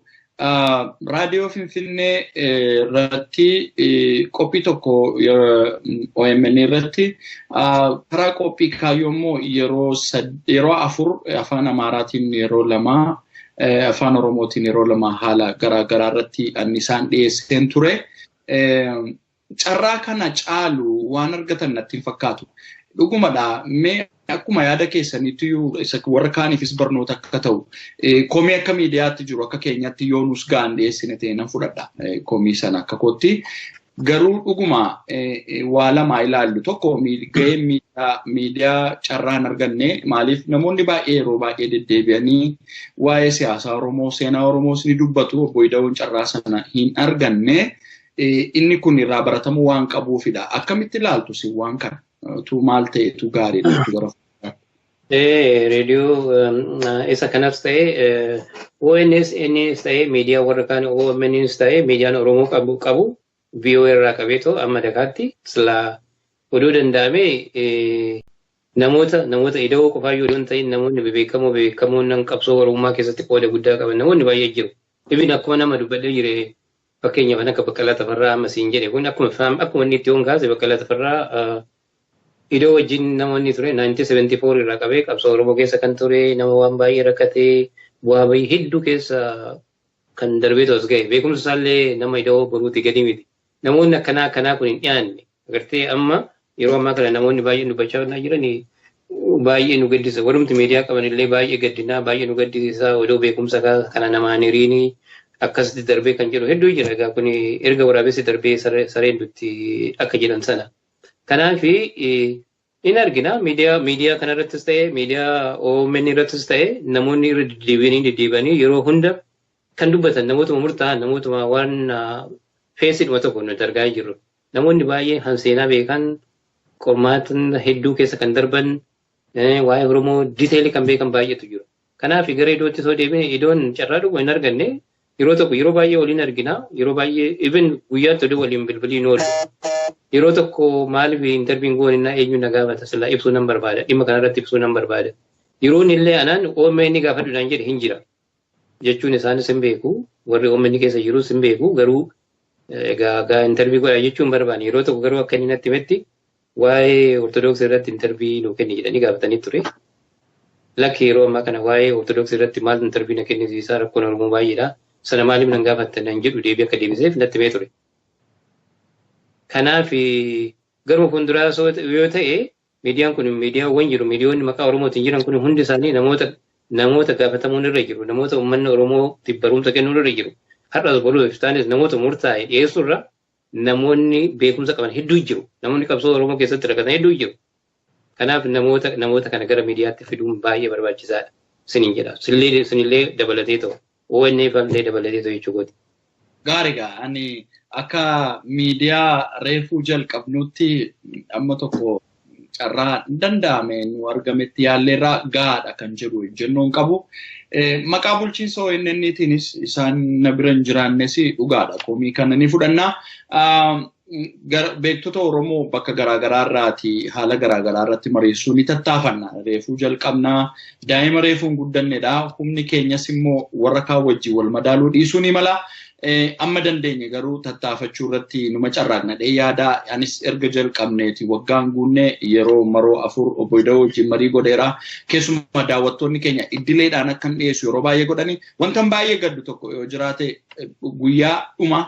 Speaker 2: raadiyoo Finfinnee irratti qophii tokko OMN irratti karaa qophii kaayyoo immoo yeroo 4 afaan Amaaraatiin yeroo 2 afaan Oromootiin yeroo 2 haala garaa irratti isaan dhiyeesseen ture. Carraa kana caalu waan argatan natti hin fakkaatu. Dhugumadha. Mee akkuma yaada keessaniitti warra kaaniifis barnoota akka ta'u komii akka miidiyaatti jiru akka keenyatti yoo nus ga'an dhiyeessine ta'e nan fudhadha komii sana akka kootti. Garuu dhuguma waa lama ilaallu tokko ga'ee miidiyaa carraa hin arganne maaliif namoonni baay'ee yeroo baay'ee deddeebi'anii waa'ee siyaasaa Oromoo seenaa Oromoos ni dubbatu obbo Idawoon carraa sana hin arganne inni kun irraa baratamuu waan qabuufidha. Akkamitti ilaaltu si waan kana? Tu maal ta'e tu gaariidha tu gara
Speaker 3: reediyoo isa kanas ta'e ONS innis ta'e miidiyaa warra kaan OMNs ta'e miidiyaan Oromoo qabu VOA irraa qabeetoo amma dakaatti silaa oduu danda'ame namoota Idawoo qofaayyuu yoo ta'in namoonni beekamoon nan qabsoo Oromummaa keessatti qooda guddaa qaban namoonni baay'ee jiru. Ibin akkuma nama dubbadhee jire fakkeenyaaf akka Baqqalaa Tafarraa amma siin jedhe kun akkuma inni itti yoon kaase Baqqalaa Tafarraa Idoo wajjin namoonni ture 1974 irraa qabee qabsoo Oromoo keessa kan ture nama waan baay'ee rakkatee bu'aa bahii hedduu keessa kan darbee tos ga'e beekumsa isaallee nama Idoo boruuti gadi miti. Namoonni akkanaa kun hin dhiyaanne agartee amma yeroo ammaa kana namoonni baay'ee dubbachaa jiran baay'ee nu gaddisa warumti miidiyaa qaban illee baay'ee gaddinaa baay'ee nu gaddisiisaa odoo beekumsa kana namaan hiriinii akkasitti darbee kan jedhu hedduu jira egaa kun erga waraabessi darbee sareen dutti akka jedhan sana. Kanaaf in argina miidiyaa kanarrattis ta'e miidiyaa OMN irrattis ta'e namoonni irra deddeebi'anii yeroo hunda kan dubbatan namootuma murtaa'an namootuma waan feesidhuma tokko nuti argaa jirru. Namoonni baay'ee hanseenaa beekan qormaatan hedduu keessa kan darban waa'ee Oromoo diiteelii kan beekan baay'eetu jiru. Kanaaf gara idootti soo deemee idoon carraa dhugu hin arganne yeroo tokko yeroo baay'ee waliin argina yeroo baay'ee even guyyaatti oduu waliin bilbiliin oolu. Yeroo tokko maaliif interviin goonina eenyu na gaafata sila ibsuu nan barbaada dhimma kanarratti ibsuu nan barbaada. Yeroon illee anaan OMN gaafadhuudhaan jedhe hin jira. Jechuun isaanis hin beeku warri OMN keessa jirus hin beeku garuu egaa intervii godha jechuun barbaani. Yeroo tokko garuu akka inni natti himetti waa'ee Ortodoksii irratti intervii nuu kenni jedhanii gaafatanii ture. Lakki yeroo ammaa kana waa'ee Ortodoksii irratti maal intervii na kennisiisaa rakkoon Oromoo baay'eedha. Sana maaliif nan gaafattan nan jedhu deebii akka deebiseef natti himee ture. Kanaaf garuu fuulduraa yoo ta'e miidiyaan kun miidiyaawwan jiru miidiyoonni maqaa Oromootiin jiran kun hundi isaanii namoota gaafatamuun irra jiru namoota uummanni Oromootiif barumsa kennuun irra jiru. Har'as boruu iftaanis namoota murtaa'e dhiyeessuurra namoonni beekumsa qaban hedduu jiru. Namoonni qabsoo Oromoo keessatti rakkatan hedduu jiru. Kanaaf namoota kana gara miidiyaatti fiduun baay'ee barbaachisaadha. Siniin jedha. Sinillee dabalatee ta'u. ONF illee dabalatee ta'u jechuudha.
Speaker 2: Gaariidha. Ani akka miidiyaa reefuu jalqabnutti amma tokko carraa danda'ame nu argametti yaalleerraa gaadha kan jedhu jennoon qabu. Maqaa bulchiinsa ONN'tiinis isaan na bira hin jiraannes dhugaadha. Komii kana ni fudhannaa. Beektota Oromoo bakka garaagaraa irraati haala garaagaraa irratti mariisuu ni tattaafanna. Reefuu jalqabnaa daa'ima reefuun guddannedha. Humni keenyas immoo warra kaan wajjin wal madaaluu dhiisuu ni mala. Amma dandeenye garuu tattaafachuu irratti numa carraaqna. Yaada anis erga jalqabneeti waggaan guunnee yeroo maroo 4 obbo Ida'oo wajjin marii godheera. Keessumaa daawwattoonni keenya iddileedhaan akkan dhiyeessu yeroo baay'ee godhanii wanta baay'ee gaddu tokko yoo jiraate guyyaa dhuma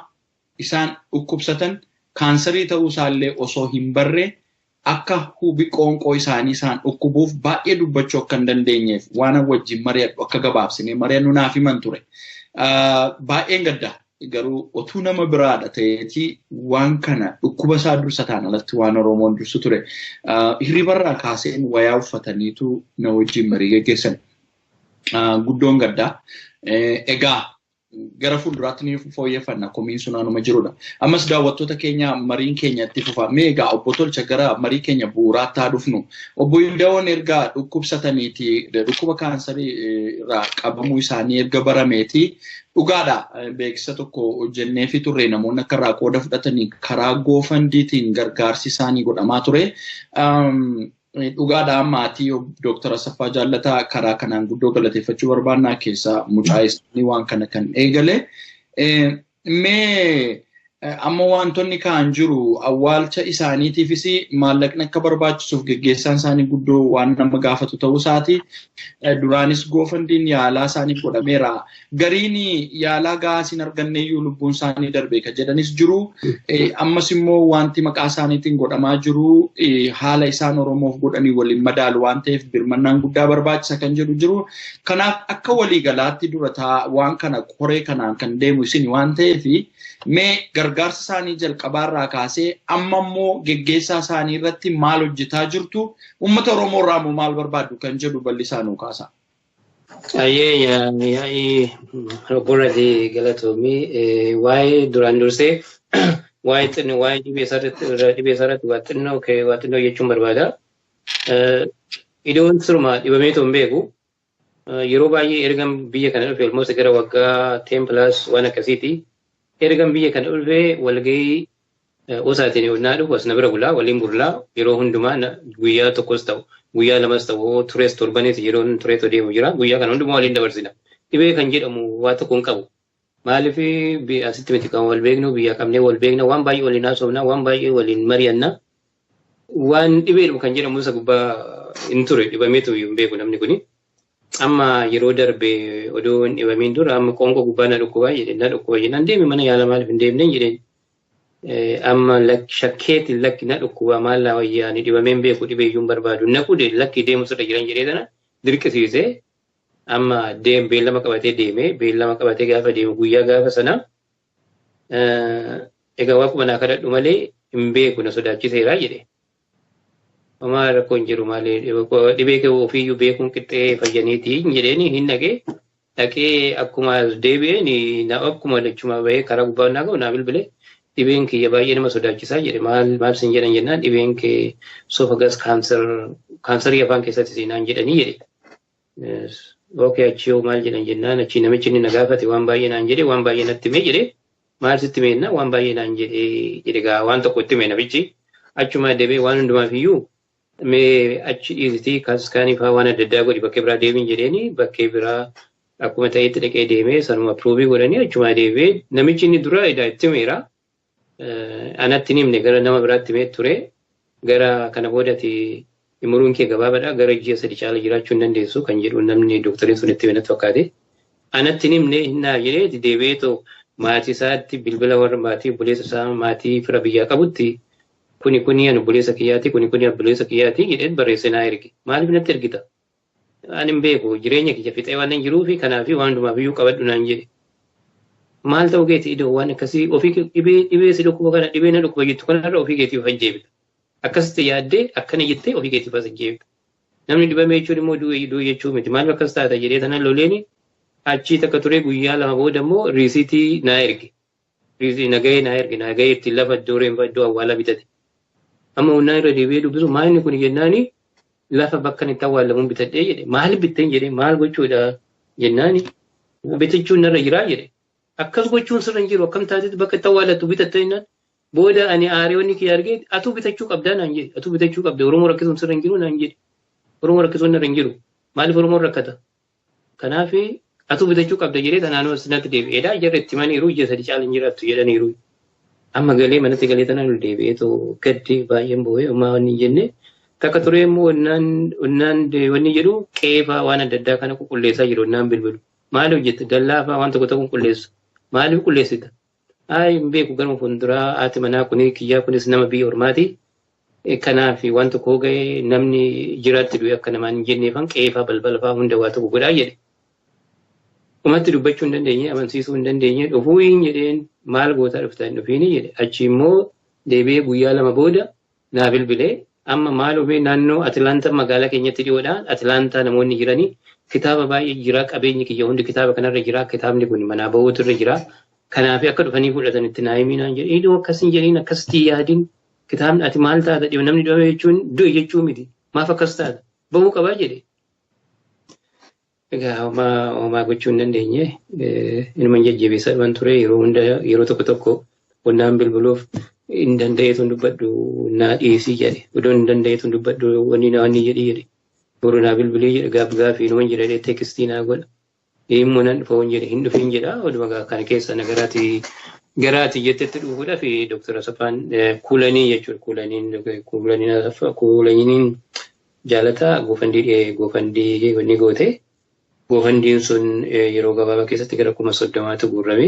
Speaker 2: isaan dhukkubsatan kaansarii ta'uu isaallee osoo hin barre akka hubi qoonqoo isaanii isaan dhukkubuuf baay'ee dubbachuu akka hin dandeenyeef waan wajjin mari'adhu akka gabaabsine mari'annu naaf himan ture. Baay'een gadda garuu otuu nama biraadha ta'eeti waan kana dhukkuba isaa dursa ta'an alatti waan Oromoon dursu ture. Hirribarraa kaaseen wayaa uffataniitu na wajjin marii geggeessan. guddoon gaddaa. Egaa gara fuulduraatti ni fooyyeffanna komiin sunaanuma jirudha. Ammas daawwattoota keenya mariin keenya itti fufamee egaa obbo Tolcha gara marii keenya bu'uuraatti haa dhufnu. Obbo Yindaa'oon erga dhukkubsataniiti dhukkuba kaansarii irraa qabamuu isaanii erga barameeti dhugaadha beeksisa tokko hojjennee fi turre namoonni akka irraa qooda fudhatanii karaa goofandiitiin gargaarsi isaanii godhamaa ture. Dhugaadhaan maatii Dr. Asaffaa Jaallataa karaa kanaan guddoo galateeffachuu barbaannaa keessaa mucaa isaanii waan kana kan eegale. Mee amma wantoonni kaan jiru awwaalcha isaaniitiifis maallaqni akka barbaachisuuf geggeessaan isaanii guddoo waan nama gaafatu ta'uu isaati. Duraanis goofandiin yaalaa isaaniif godhameera. Gariin yaalaa gahaa hin arganneeyyuu lubbuun isaanii darbe kan jedhanis jiru. Ammas immoo wanti maqaa isaaniitiin godhamaa jiru haala isaan Oromoof godhanii waliin madaalu waan ta'eef birmannaan guddaa barbaachisa kan jedhu jiru. Kanaaf akka waliigalaatti durataa waan kana koree kanaan kan deemu isin waan ta'eef mee gargaarsa isaanii jalqabaarraa kaasee amma immoo geggeessaa isaanii irratti maal hojjetaa jirtu uummata Oromoo irraa immoo maal barbaaddu kan jedhu bal'isaa nuu kaasa.
Speaker 3: Yaa'ii Obborati Galatoomii waa'ee duraan dursee waa'ee dhibee isaarratti waa xinnoo jechuun barbaada. Iddoon siruma dhibamee toon beeku yeroo baay'ee ergan biyya kana dhufe almost gara waggaa 10+ waan akkasiiti. Ergan biyya kana dhufe walgahii osaatiin yoonnaa dhufu as na bira bulaa waliin burlaa yeroo hundumaa guyyaa tokkos ta'u guyyaa lamas ta'u tures torbanis yeroo tureetu deemu jira guyyaa kana hundumaa waliin dabarsina. Dhibee kan jedhamu waa tokko hin qabu. Maaliif asitti miti kan wal beeknu biyya qabnee wal beekna waan baay'ee waliin haasofna waan baay'ee waliin mari'anna. Waan dhibeedhuma kan jedhamu isa gubbaa hin ture dhibameetu hin beeku namni kuni. Amma yeroo darbe odoo hin dhibamiin dura amma qoonqoo gubbaa na dhukkubaa jedhe na dhukkuba jennaan deemi mana yaala maaliif hin deemneen jedheen. Amma shakkeetiin lakki na dhukkubaa maal laa wayyaani dhibameen beeku dhibeeyyuun barbaadu naqu lakki deemu sirra jiran jedhee sana dirqisiisee amma beellama qabatee deemee beellama qabatee gaafa deemu guyyaa gaafa sana egaa waaquma naa kadhadhu malee hin beeku na sodaachiseeraa jedhe. Amma rakkoon jiru malee dhibee kee ofiiyyuu beekuun qixxee fayyaniiti jedheeni hin dhaqee akkuma deebi'een na akkuma lachuma bahee karaa gubbaa naa ga'u naa bilbilee dhibeen kiyya baay'ee nama sodaachisaa jedhe maal sin jedhan jennaan dhibeen kee esophagus kaansarii afaan keessatti seenaan jedhanii jedhe. Okay achii maal jedhan jennaan achii namichi inni na gaafate waan baay'ee naan jedhe waan baay'ee natti himee jedhe maal sitti himeenna waan baay'ee naan jedhe gaa waan tokko itti hime namichi achuma deebee waan hundumaaf iyyuu mee achi dhiisitii kaaskaanii fa'aa waan adda addaa godhi bakkee biraa deebiin jedheeni bakkee biraa akkuma ta'etti dhaqee deemee sanuma approovii godhanii achuma deebee namichi inni dura itti himeera. Anatti himne gara nama biraatti himee ture gara kana boodati umuruun kee gabaabaadha gara ji'a 3 caala jiraachuu hin dandeessu kan jedhu namni doktariin sun itti himee fakkaate. Anatti himne hinnaaf jedhee deebi'eetoo maatii isaatti bilbila warra maatii obboleessa isaa maatii fira biyyaa qabutti kuni ani obboleessa kiyyaati kuni obboleessa kiyyaati jedhee barreessee naa erge. Maaliif natti ergita? Ani hin beeku jireenya kiyya fixee waan hin jiruufi kanaaf waan hundumaaf iyyuu qabadhu naan jedhe. Maal ta'uu keetii iddoo waan akkasii ofii dhibee si dhukkuba kana dhibee na dhukkuba jettu kanarra ofii keetii of ajjeebita. Akkasitti yaaddee akkana jettee ofii keetii of ajjeebita. Namni dhibame jechuun immoo du'e jechuu miti. Maaliif akkas taata jedhee tanan loleeni achii takka ture guyyaa lama booda immoo riisiitii naa erge. Riisiitii nagahee naa erge nagahee ittiin lafa iddoo awwaalaa bitate. Amma onnaa irra deebi'ee dubbisu maalni kun jennaani lafa bakka itti awwaalamuun bitadhee jedhe maal bitteen jedhe maal gochuudha jennaani bitachuun narra jiraa jedhe. Akkas gochuun sirra hin jiru akkam taatetti bakka itti awwaalatu bitatta jennaan booda ani aariyoonni kiyya argee atuu bitachuu qabdaa naan jedhe atuu bitachuu qabda Oromoo rakkisuun sirra hin jiru naan jedhe Oromoo rakkisuun narra hin jiru maaliif Oromoon rakkata kanaaf atuu bitachuu qabda jedhee tanaanuma sinatti deebi'eedha jarri itti maniiru ji'a 3 caala hin jiraattu jedhaniiru amma galee manatti galee tanaan ol deebi'eetoo gaddi baay'een boo'ee homaa wanni hin jenne takka ture immoo onnaan wanni jedhu qeefaa waan adda addaa kana qulqulleessaa jiru onnaan bilbilu maal hojjette dallaafaa waan tokko tokko qulqulleessu maaliif qulqulleessita? Hin beeku garuma fuulduraa haati manaa kuni kiyyaa kunis nama biyya ormaati. Kanaaf waan tokko ga'ee namni jiraatti du'e akka namaan hin jenneefan qeefaa balbalafaa hunda waa tokko godhaa jedhe. Umatti dubbachuu hin dandeenye amansiisuu hin dandeenye dhufuu hin jedheen maal gootaa dhuftaa hin dhufiini jedhe. Achi immoo deebi'ee guyyaa 2 booda naa bilbilee amma maal ofii naannoo Atilaantaa magaalaa keenyatti dhiyoodhaan Atilaantaa namoonni jiranii kitaaba baay'ee jira qabeenyi kiyya hundi kitaaba kanarra jira kitaabni kun manaa bahuutu irra jira kanaaf akka dhufanii fudhatan itti naayiminaan jedhe idoo akkasiin jedhiin akkasitti yaadin kitaabni ati maal taata dhiba namni dhibame jechuun du'e jechuu miti maaf akkas taata bahuu qabaa jedhe. Egaa homaa gochuu hin dandeenye ilma jajjabeessaa dhuman ture yeroo hunda yeroo tokko tokko qonnaan bilbiluuf hin danda'eetu dubbadhu naa dhiyeessii jedhe odoo hin danda'eetu dubbadhu wanni jedhi jedhe boru naa bilbilee jedhe gaaffii numan jedhe teekistii naa godha immoo nan dhufa jedhe hin dhufin jedha oduma kana keessa garaati jettetti dhufuudhaaf Dr. Asaffaan kuulanii jechuudha kuulaniin jaalataa goofandii wanni goote. Goofandiin sun yeroo gabaabaa keessatti gara 30,000 guurrame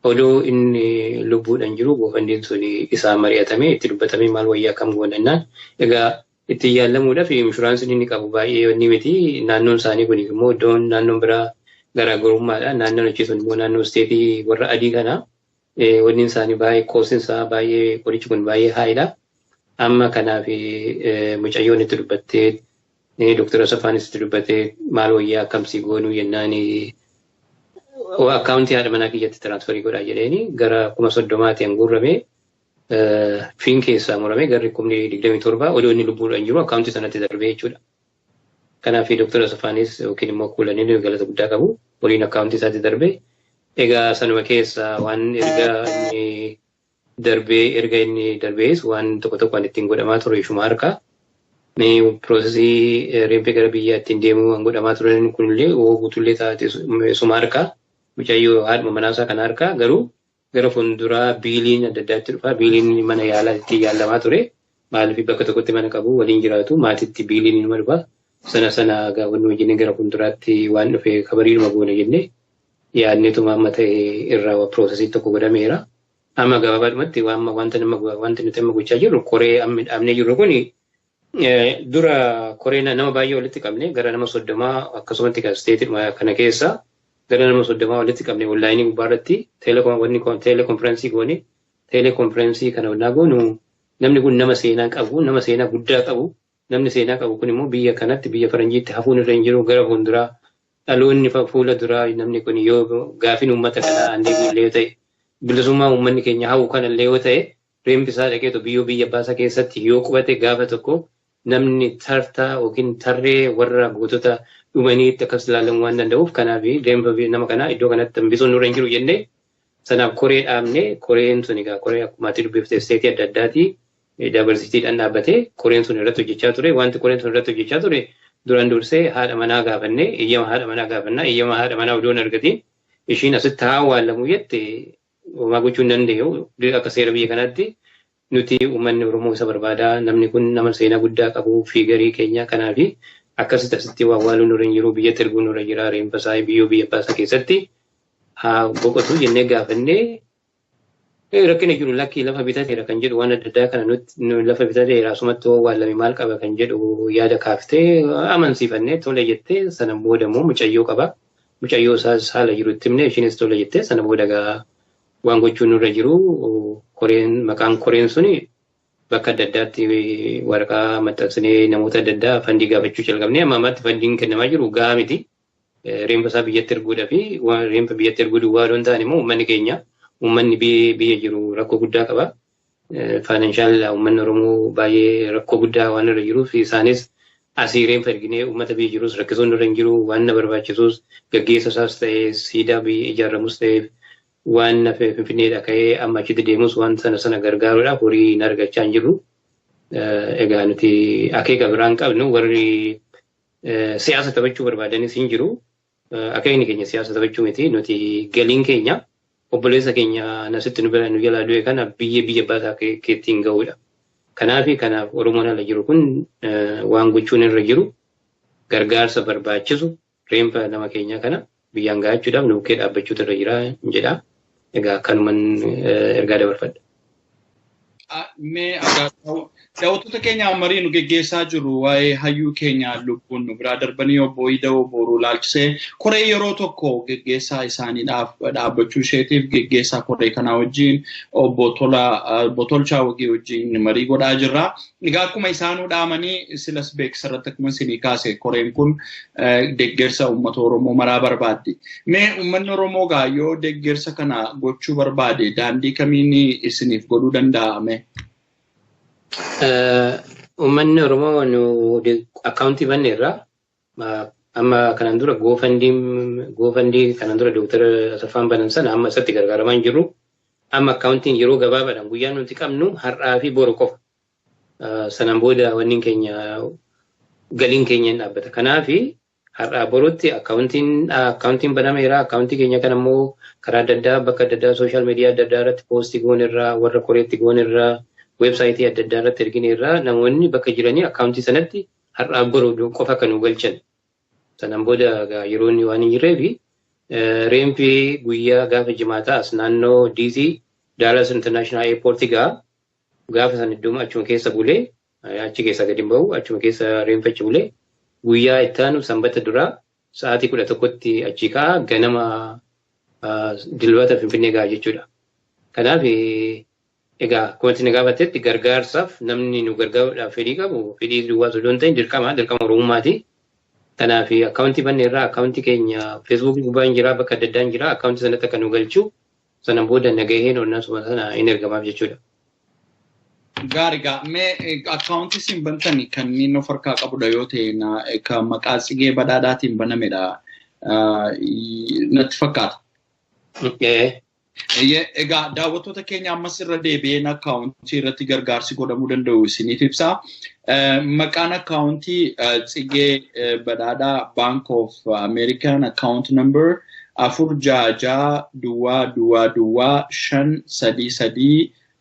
Speaker 3: odoo inni lubbuudhaan jiru goofandiin sun isaan mari'atame itti dubbatame maal wayyaa kam goonannaan egaa itti yaallamuudhaaf inshuraansiin inni qabu baay'ee wanni miti naannoon isaanii kun immoo iddoon naannoon biraa garaagarummaadha naannoon achi sun immoo naannoo isteetii warra adii kana wanni isaanii baay'ee koosiinsaa baay'ee qorichi kun baay'ee haayidha amma kanaaf mucayyoon itti dubbattee Dr. Asaffaanis itti dubbatee maal wayyaa akkamsii goonuu jennaan akkaawuntii haadha manaa kiyyatti tiraansfarii godhaa jedheeni gara 30,000 guurrame fiin keessaa murame garri 27,000 odoo inni lubbuudhaan jiru akkaawuntii sanatti darbee jechuudha. Kanaaf Dr. Asaffaanis yookiin immoo kuulaniin galata guddaa qabu waliin akkaawuntii isaatti darbee egaa sanuma keessa waan erga inni darbees waan tokko tokko ittiin godhamaa ture ishuma harkaa. Piroosesii reempee gara biyyaa ittiin deemuu waan godhamaa turan kunillee guutullee taate suma harkaa mucayyoo haadhuma manaasaa kana harkaa garuu gara fuulduraa biiliin adda addaatti dhufa biiliin mana yaalaa itti yaalamaa ture maaliif bakka tokkotti mana qabu waliin jiraatu maatiitti biiliin nama dhufa sana wanni wajjin gara fuulduraatti waan dhufe kabariidhuma goone jennee yaadneetuma amma ta'e irraa piroosesii tokko godhameera amma gabaabaadhumatti wanta nuti amma gochaa jirru koree dhaabnee jirru kuni. Dura koreen nama baay'ee walitti qabne gara nama 30 akkasumatti isteetii kana keessa gara nama 30 walitti qabne onlaayinii gubbaarratti teelekonferensii goone teelekonferensii kana wannaa goonu namni kun nama seenaa qabu nama seenaa guddaa qabu namni seenaa qabu kun immoo biyya kanatti biyya faranjiitti hafuun irra hin jiru gara fuulduraa dhaloonni fuula duraa namni kun yoo gaafin uummata kanaa andeebiillee yoo ta'e bilisummaa uummanni keenya hawwu kanallee yoo ta'e reembisaa dhaqeetu biyya baasaa keessatti yoo qubate gaafa tokko namni tartaa yookiin tarree warra gootota dhumaniitti akkas ilaalamu waan danda'uuf kanaaf deemsa nama kanaa iddoo kanatti hambisuun nurra hin jiru jennee sanaaf koree dhaabne koreen sun egaa koree akkuma ati dubbifte isteetii adda addaati daabarsitiidhaan dhaabbatee koreen sun irratti hojjechaa ture wanti koreen sun irratti hojjechaa ture duraan dursee haadha manaa gaafannee eeyyama haadha manaa gaafannaa eeyyama haadha manaa odoon argatiin ishiin asitti haa waallamu jette homaa gochuu hin danda'u akka seera biyya kanaatti. Nuti uummanni Oromoo isa barbaadaa namni kun nama seenaa guddaa qabu fiigarii keenya kanaaf akkasitti asitti waawwaaluun nurra hin jiru biyyatti erguun nurra jira reembasaa biyya baasaa keessatti haa boqotu jennee gaafannee rakkina jiru lakkii lafa bitateera kan jedhu waan adda addaa kana nuti lafa bitateera asumatti waawwaalame maal qaba kan jedhu yaada kaaftee amansiifannee tole jettee sana booda immoo mucayyoo qaba mucayyoo isaas haala jirutti himne ishiinis tole jettee sana booda waan gochuun nurra jiru maqaan koreen suni bakka adda addaatti waraqaa maxxansinee namoota adda addaa fandii gaafachuu jalqabnee amma ammaatti fandiin kennamaa jiru gahaa miti reembasaa biyyatti erguudhaa fi reemba biyyatti erguu duwwaa doon ta'an immoo uummanni keenya uummanni biyya jiru rakkoo guddaa qaba faayinaanshaal uummanni Oromoo baay'ee rakkoo guddaa waan irra jiruuf isaanis asii reemba erginee uummata biyya jirus rakkisuun irra hin jiru waan na barbaachisus gaggeessa isaas ta'ee siidaa biyya ijaaramus ta'ee waan nafee finfinneedha ka'ee amma achitti deemus waan sana gargaaruudhaaf horii hin argachaa hin jirru. Egaa nuti akeeka biraan qabnu warri siyaasa taphachuu barbaadanis hin jiru. Akeekni keenya siyaasa taphachuu miti nuti galiin keenya obboleessa keenya nasitti nu jalaa du'e kana biyya baasaa keettiin ga'uudha. Kanaaf Oromoon ala jiru kun waan gochuun irra jiru gargaarsa barbaachisu reemba nama keenya kana biyyaan ga'achuudhaaf nu bukkee dhaabbachuutu irra jira jedha. Egaa kanuman ergaa dabarfadha.
Speaker 2: Daawwattoota keenya marii nu geggeessaa jiru waa'ee hayyuu keenya lubbuun nu biraa darbanii obbo Ida'oo Booruu laalchisee koree yeroo tokko geggeessaa isaaniidhaaf dhaabbachuu isheetiif geggeessaa koree kanaa wajjin obbo Tolchaa Wagii wajjin marii godhaa jirra. Egaa akkuma isaanuu dhaamanii silas beeksisa irratti akkuma isinii kaase koreen kun deeggarsa uummata Oromoo maraa barbaaddi. Mee uummanni Oromoo yoo deeggarsa kana gochuu barbaade daandii kamiin isiniif godhuu danda'ame?
Speaker 3: Uummanni Oromoo nu akkaawuntii banneerra amma kanaan dura goofandii kanaan dura Dr. Asaffaan banan sana amma isatti gargaaramaa jiru. Amma akkaawuntiin yeroo gabaabaadhaan guyyaan nuti qabnu har'aa fi boru qofa. Sanaan booda wanni keenya galiin keenya hin dhaabbata. Kanaaf har'aa borutti akkaawuntiin banameera. Akkaawuntii keenya kan ammoo karaa adda addaa bakka adda addaa sooshaal miidiyaa adda addaa irratti poostii goonerraa warra koreetti goonerraa websaayitii adda addaa irratti ergineerraa namoonni bakka jiranii akkaawuntii sanatti har'aa boru qofa kan nu galchan. Sanaan booda yeroo inni waan hin jirreef reempii guyyaa gaafa jimaataas naannoo DC Dallas International Airport gaafa san iddoo achuma keessa bulee achi keessa gadi bahu achuma keessa reemfachi bulee guyyaa itti aanu sanbata duraa sa'aatii 11tti achi ka'a ganama dilbata Finfinnee ga'a jechuudha. Kanaaf egaa akkuma isin gaafatetti gargaarsaaf namni nu gargaaruudhaaf fedhii qabu fedhii duwwaa osoo hin ta'in dirqama Oromummaati. Kanaaf akkaawuntii banneerraa akkaawuntii keenya feesbuukii gubbaa hin jiraa bakka adda addaa hin jiraa akkaawuntii sanatti akka nu galchu sanaan booda nagaheen onnaa sana hin ergamaaf jechuudha.
Speaker 2: Gaarigaa mee akkaawuntii isin bantani kanneen of harkaa qabudha yoo ta'e kan maqaa Tsigee Badhaadhaatiin banamedha natti fakkaata. Egaa daawwattoota keenya ammas irra deebi'een akkaawuntii irratti gargaarsi godhamuu danda'u isiniif ibsaa. Maqaan akkaawuntii Tsigee Badhaadhaa Bank of American account number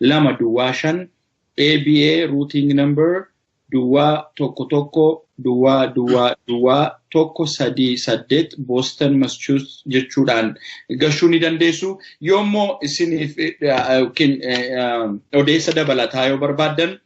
Speaker 2: 466-533-225 ABA routing number 111138 Boston Massachusetts jechuudhaan gashuu ni dandeessu. Yoommoo isiniif odeessa dabalataa yoo barbaaddan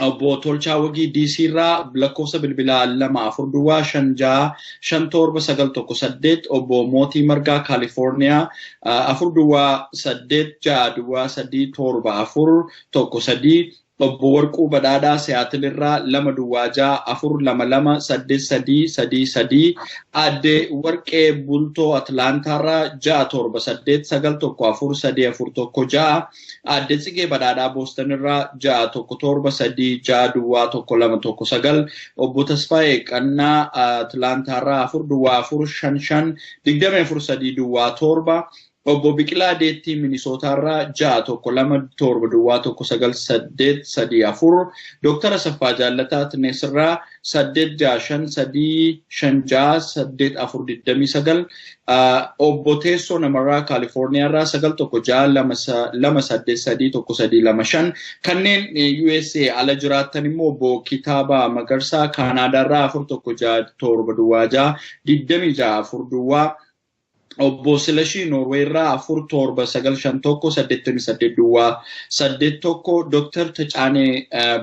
Speaker 2: obbo Tolchaa Wagii DC irraa lakkoofsa bilbilaa 242565791 obbo Mootii Margaa California 428637413 obbo Warquu Badhaadhaa Seattle irraa 264228333 Aadde Warqee Bultoo Atlanta irraa 678914341 Aadde Tsigee Badhaadhaa Boston irraa 617361219 obbo Tasfaayee Qannaa Atlanta irraa 444552432 obbo Biqilaa Deettii Minnesota irraa 6271934 Dr. Asaffaa Jaallataa Tines irraa 865568429 obbo Teessoo Namarraa California irraa 916283125 kanneen USA ala jiraattan immoo obbo Kitaaba Magarsaa Kaanaadaa irraa 4167626 obbo Silashii Norway irraa 4795188 Dr. Tacaanee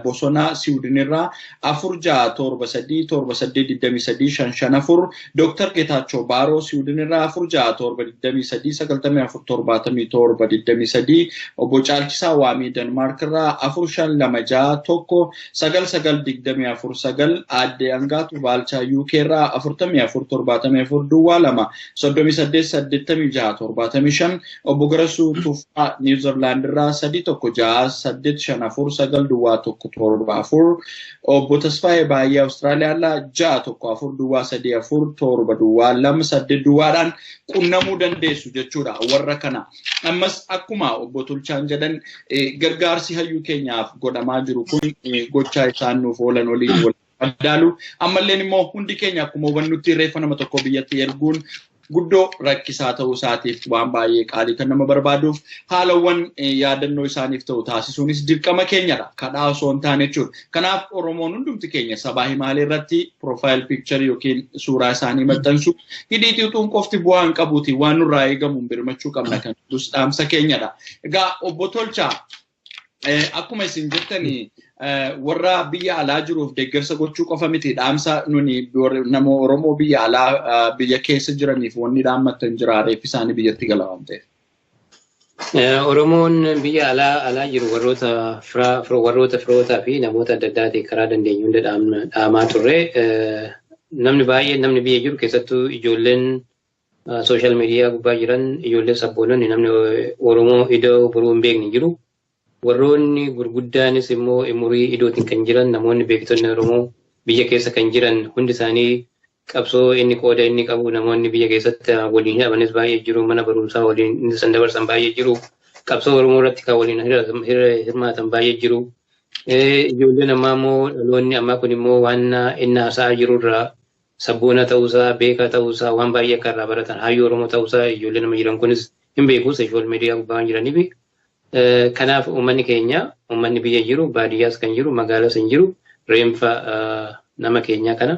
Speaker 2: Bosonaa Siwidin irraa 467382355 Dr. Getaachoo Baaroo Siwidin irraa 467939477 obbo Caalchisaa Waamii Denmark irraa 456199249 Aadde Angaatu Baalchaa UK irraa 447474 38 obbo Garasuu Tuufaa New Zealand irraa 3168549 obbo Tasfaayee Baay'ee Austraaliyaa irraa 6143472 qunnamuu dandeessu jechuudha warra kana. Ammas akkuma obbo Tolchaan jedhan gargaarsi hayyuu keenyaaf godhamaa jiru kun gochaa isaan nuuf oolan waliin wal madaalu ammalleen immoo hundi keenya akkuma hubannutti reeffa nama tokko biyyatti erguun guddoo rakkisaa ta'uu isaatiif waan baay'ee qaalii kan nama barbaaduuf haalawwan yaadannoo isaaniif ta'u taasisuunis dirqama keenyadha kadhaa osoo hin taane jechuudha. Kanaaf Oromoon hundumti keenya sabaa himaalee irratti profile picture yookiin suuraa isaanii maxxansu hidhii xiixuun qofti bu'aa hin qabuuti waan nurraa eegamuun birmachuu qabna kan jedhus dhaamsa keenyadha. Egaa obbo Tolchaa akkuma isin jettanii warra biyya alaa jiruuf deeggarsa gochuu qofa miti dhaamsa nuni nama Oromoo biyya alaa biyya keessa jiraniif wanni dhaammatan jira reef isaanii biyyatti gala waan ta'eef.
Speaker 3: Oromoon biyya alaa jiru warroota firootaa fi namoota adda addaatiin karaa dandeenyu hunda dhaamaa turre. Namni baay'een namni biyya jiru keessattuu ijoolleen sooshaal miidiyaa gubbaa jiran ijoolleen sabboononni namni Oromoo iddoo boruu hin beekne jiru. Warroonni gurguddaanis immoo umurii idootiin kan jiran namoonni beektonni Oromoo biyya keessa kan jiran hundi isaanii qabsoo inni qooda inni qabu namoonni biyya keessatti waliin hidhamanis baay'ee jiru mana barumsaa waliin inni san dabarsan baay'ee jiru qabsoo Oromoo irratti kan waliin hirmaatan baay'ee jiru. Ijoolleen ammaa immoo dhaloonni ammaa kun immoo waan inni haasa'aa jirurraa sabboona ta'uusaa beekaa ta'uusaa waan baay'ee akka irraa baratan hayyuu Oromoo ta'uusaa ijoollee nama jiran kunis hin beeku sooshaal miidiyaa gubbaa waan jiraniif. Kanaaf uummanni keenya uummanni biyya jiru baadiyyaas kan jiru magaalaas hin jiru reenfa nama keenyaa kana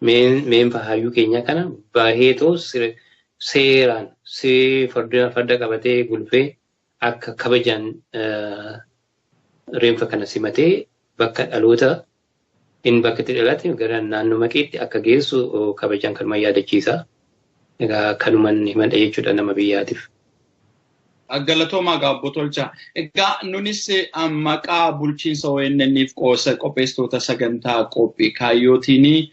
Speaker 3: meenfa hayyuu keenyaa kana baay'eetoo seeraan farda qabatee gulfee akka kabajaan reenfa kana simatee bakka dhaloota in bakka itti dhalate gara naannoo maqeetti akka geessu kabajaan kan yaadachiisa. Egaa kanuman himadha jechuudha nama biyyaatiif.
Speaker 2: Galatoomaa Gaabbo Tolchaa. Egaa nunis maqaa bulchiinsa ONN'if qopheessitoota sagantaa qophii kaayyootiin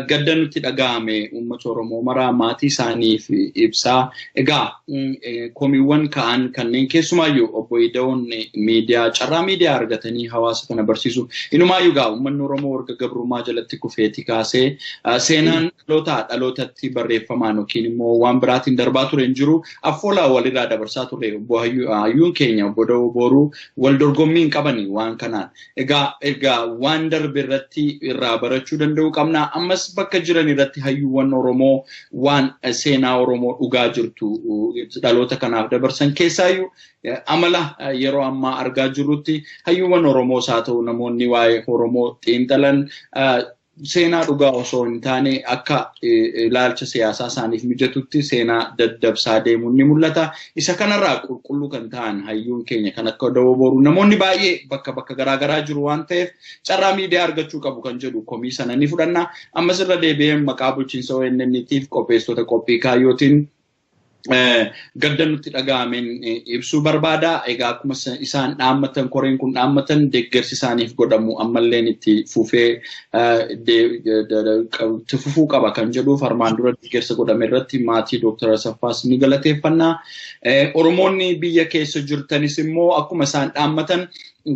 Speaker 2: gadda nutti dhaga'ame uummata Oromoo maraa maatii isaaniif ibsaa. Egaa komiiwwan ka'an kanneen keessumaayyuu obbo Ida'oon carraa miidiyaa argatanii hawaasa kana barsiisu. Inumaayyuu egaa uummanni Oromoo erga gabrummaa jalatti kufeeti kaasee seenaan dhalootatti barreeffamaan yookiin immoo waan biraatiin darbaa ture hin jiru affoolaa walirraa dabarsaa ture. Obbo Hayyuun keenya obbo Dawoo Booruu wal dorgommii hin qabani waan kanaan. Egaa waan darbe irratti irraa barachuu danda'u qabna. Ammas bakka jiran irratti hayyuuwwan Oromoo waan seenaa Oromoo dhugaa jirtu dhaloota kanaaf dabarsan keessaayyuu amala yeroo ammaa argaa jirrutti hayyuuwwan Oromoos haa ta'u namoonni waa'ee Oromoo xiinxalan seenaa dhugaa osoo hin taane akka ilaalcha siyaasaa isaaniif mijatutti seenaa daddabsaa deemuun ni mul'ata. Isa kanarraa qulqulluu kan ta'an hayyuun keenya kan akka Dawoo Booruu namoonni baay'ee bakka garaagaraa jiru waan ta'eef carraa miidiyaa argachuu qabu kan jedhu komii sana ni fudhanna. Ammas irra deebi'een maqaa bulchiinsa ONN'tiif qopheessitoota qophii kaayyootiin gadda nutti dhaga'ameen ibsuu barbaada. Egaa akkuma isaan dhaammatan koreen kun dhaammatan deeggarsi isaaniif godhamu ammalleen itti fufuu qaba kan jedhuuf armaan dura deeggarsa godhame irratti maatii Dr. Asaffaas ni galateeffanna. Oromoonni biyya keessa jirtanis immoo akkuma isaan dhaammatan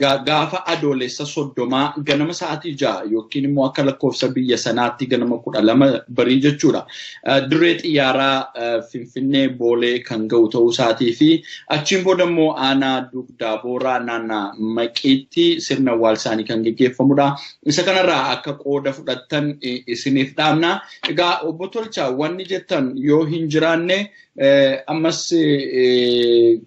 Speaker 2: gaafa adoolessa 30 ganama sa'aatii 6 yookiin immoo akka lakkoofsa biyya sanaatti ganama 12 barii jechuudha. Dirree xiyyaaraa Finfinnee Boolee kan ga'u ta'uu isaatii fi achiin booda immoo aanaa Dugdaa Booraa naannaa Maqiitti sirna awwaalchaanii kan gaggeeffamudha. Isa kanarraa akka qooda fudhattan isiniif dhaamna. Egaa obbo Tolchaa wanni jettan yoo hin jiraanne ammas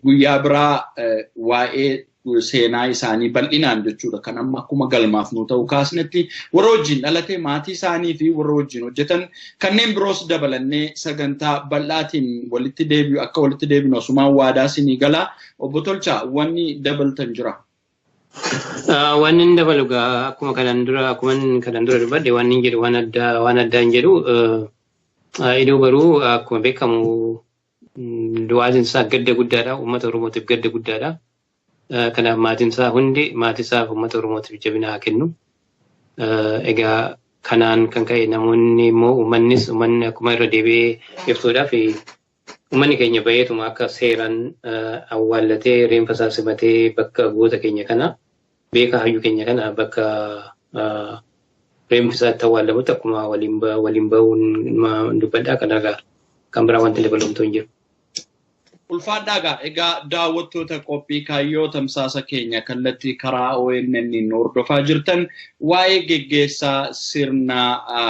Speaker 2: guyyaa biraa waa'ee seenaa isaanii bal'inaan jechuudha kan amma akkuma galmaaf nu ta'u kaasnetti warra wajjin dhalatee maatii isaanii fi warra wajjin hojjetan kanneen biroos dabalannee sagantaa bal'aatiin walitti deebi'u osumaan waadaa sinii gala. Obbo Tolchaa wanni dabaltan jira.
Speaker 3: Wanni dabalu gaa akkuma kanan dura dubbadde wanni jedhu waan addaa hin jedhu idoo garuu akkuma beekamu du'aatiin isaa gadda guddaadha uummata Oromootiif gadda guddaadha. Kanaaf maatiin isaa hundi maatii isaa uummata Oromootiif jabina haa kennu. Egaa kanaan kan ka'e namoonni immoo uummanni akkuma irra deebi'ee ibsuudhaaf uummanni keenya baay'eetuma akka seeraan awwaallatee reenfa isaa simatee bakka goota keenya kana beekaa hayyuu keenya kana bakka reenfi isaa itti awwaalamutti akkuma waliin ba'uun dubbadhaa kanarraa kan biraa wanti dabalamtu hin jiru.
Speaker 2: Ulfaadhaagaa egaa daawwattoota qophii kaayyoo tamsaasa keenya kallattii karaa ONN hordofaa jirtan waa'ee geggeessaa sirna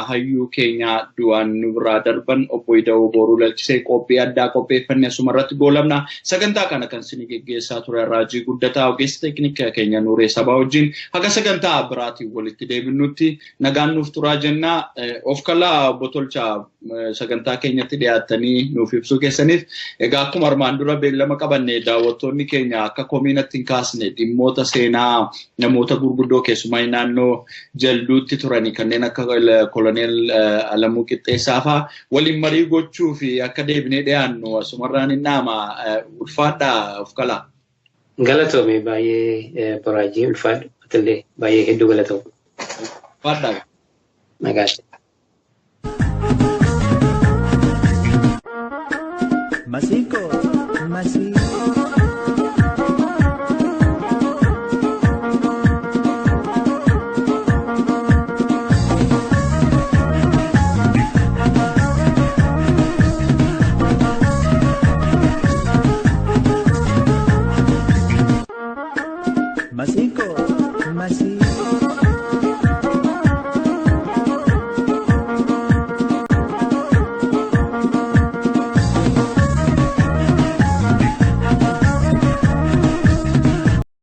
Speaker 2: hayyuu keenya du'aan nu biraa darban obbo Ida'oo Booruu ilaalchisee qophii addaa qopheeffannee asumarratti goolabna. Sagantaa kana kan isin geggeessaa ture Raajii Guddataa ogeessa teeknikaa keenya Nuuree Sabaa wajjin haga sagantaa biraatiin walitti deebinutti nagaan nuuf turaa jennaa. Of kalaa obbo Tolchaa sagantaa keenyatti dhiyaattanii nuuf ibsuu keessaniif egaa akkuma armaan kanaan dura beellama qabanne daawwattoonni keenya akka komiinatti hin kaasne dhimmoota seenaa namoota gurguddoo keessumaa naannoo jalduutti turanii kanneen akka koloneel Alamuu Qixxeessaa fa'aa waliin marii gochuu fi akka deebinee dhiyaannu asumarraan hin naama ulfaadhaa of kalaa.
Speaker 3: Galatoomii baay'ee boraajii ulfaadhu atillee baay'ee hedduu galatoomu.
Speaker 2: Ulfaadhaa.
Speaker 3: Nagaatti.
Speaker 1: Masico, Masico.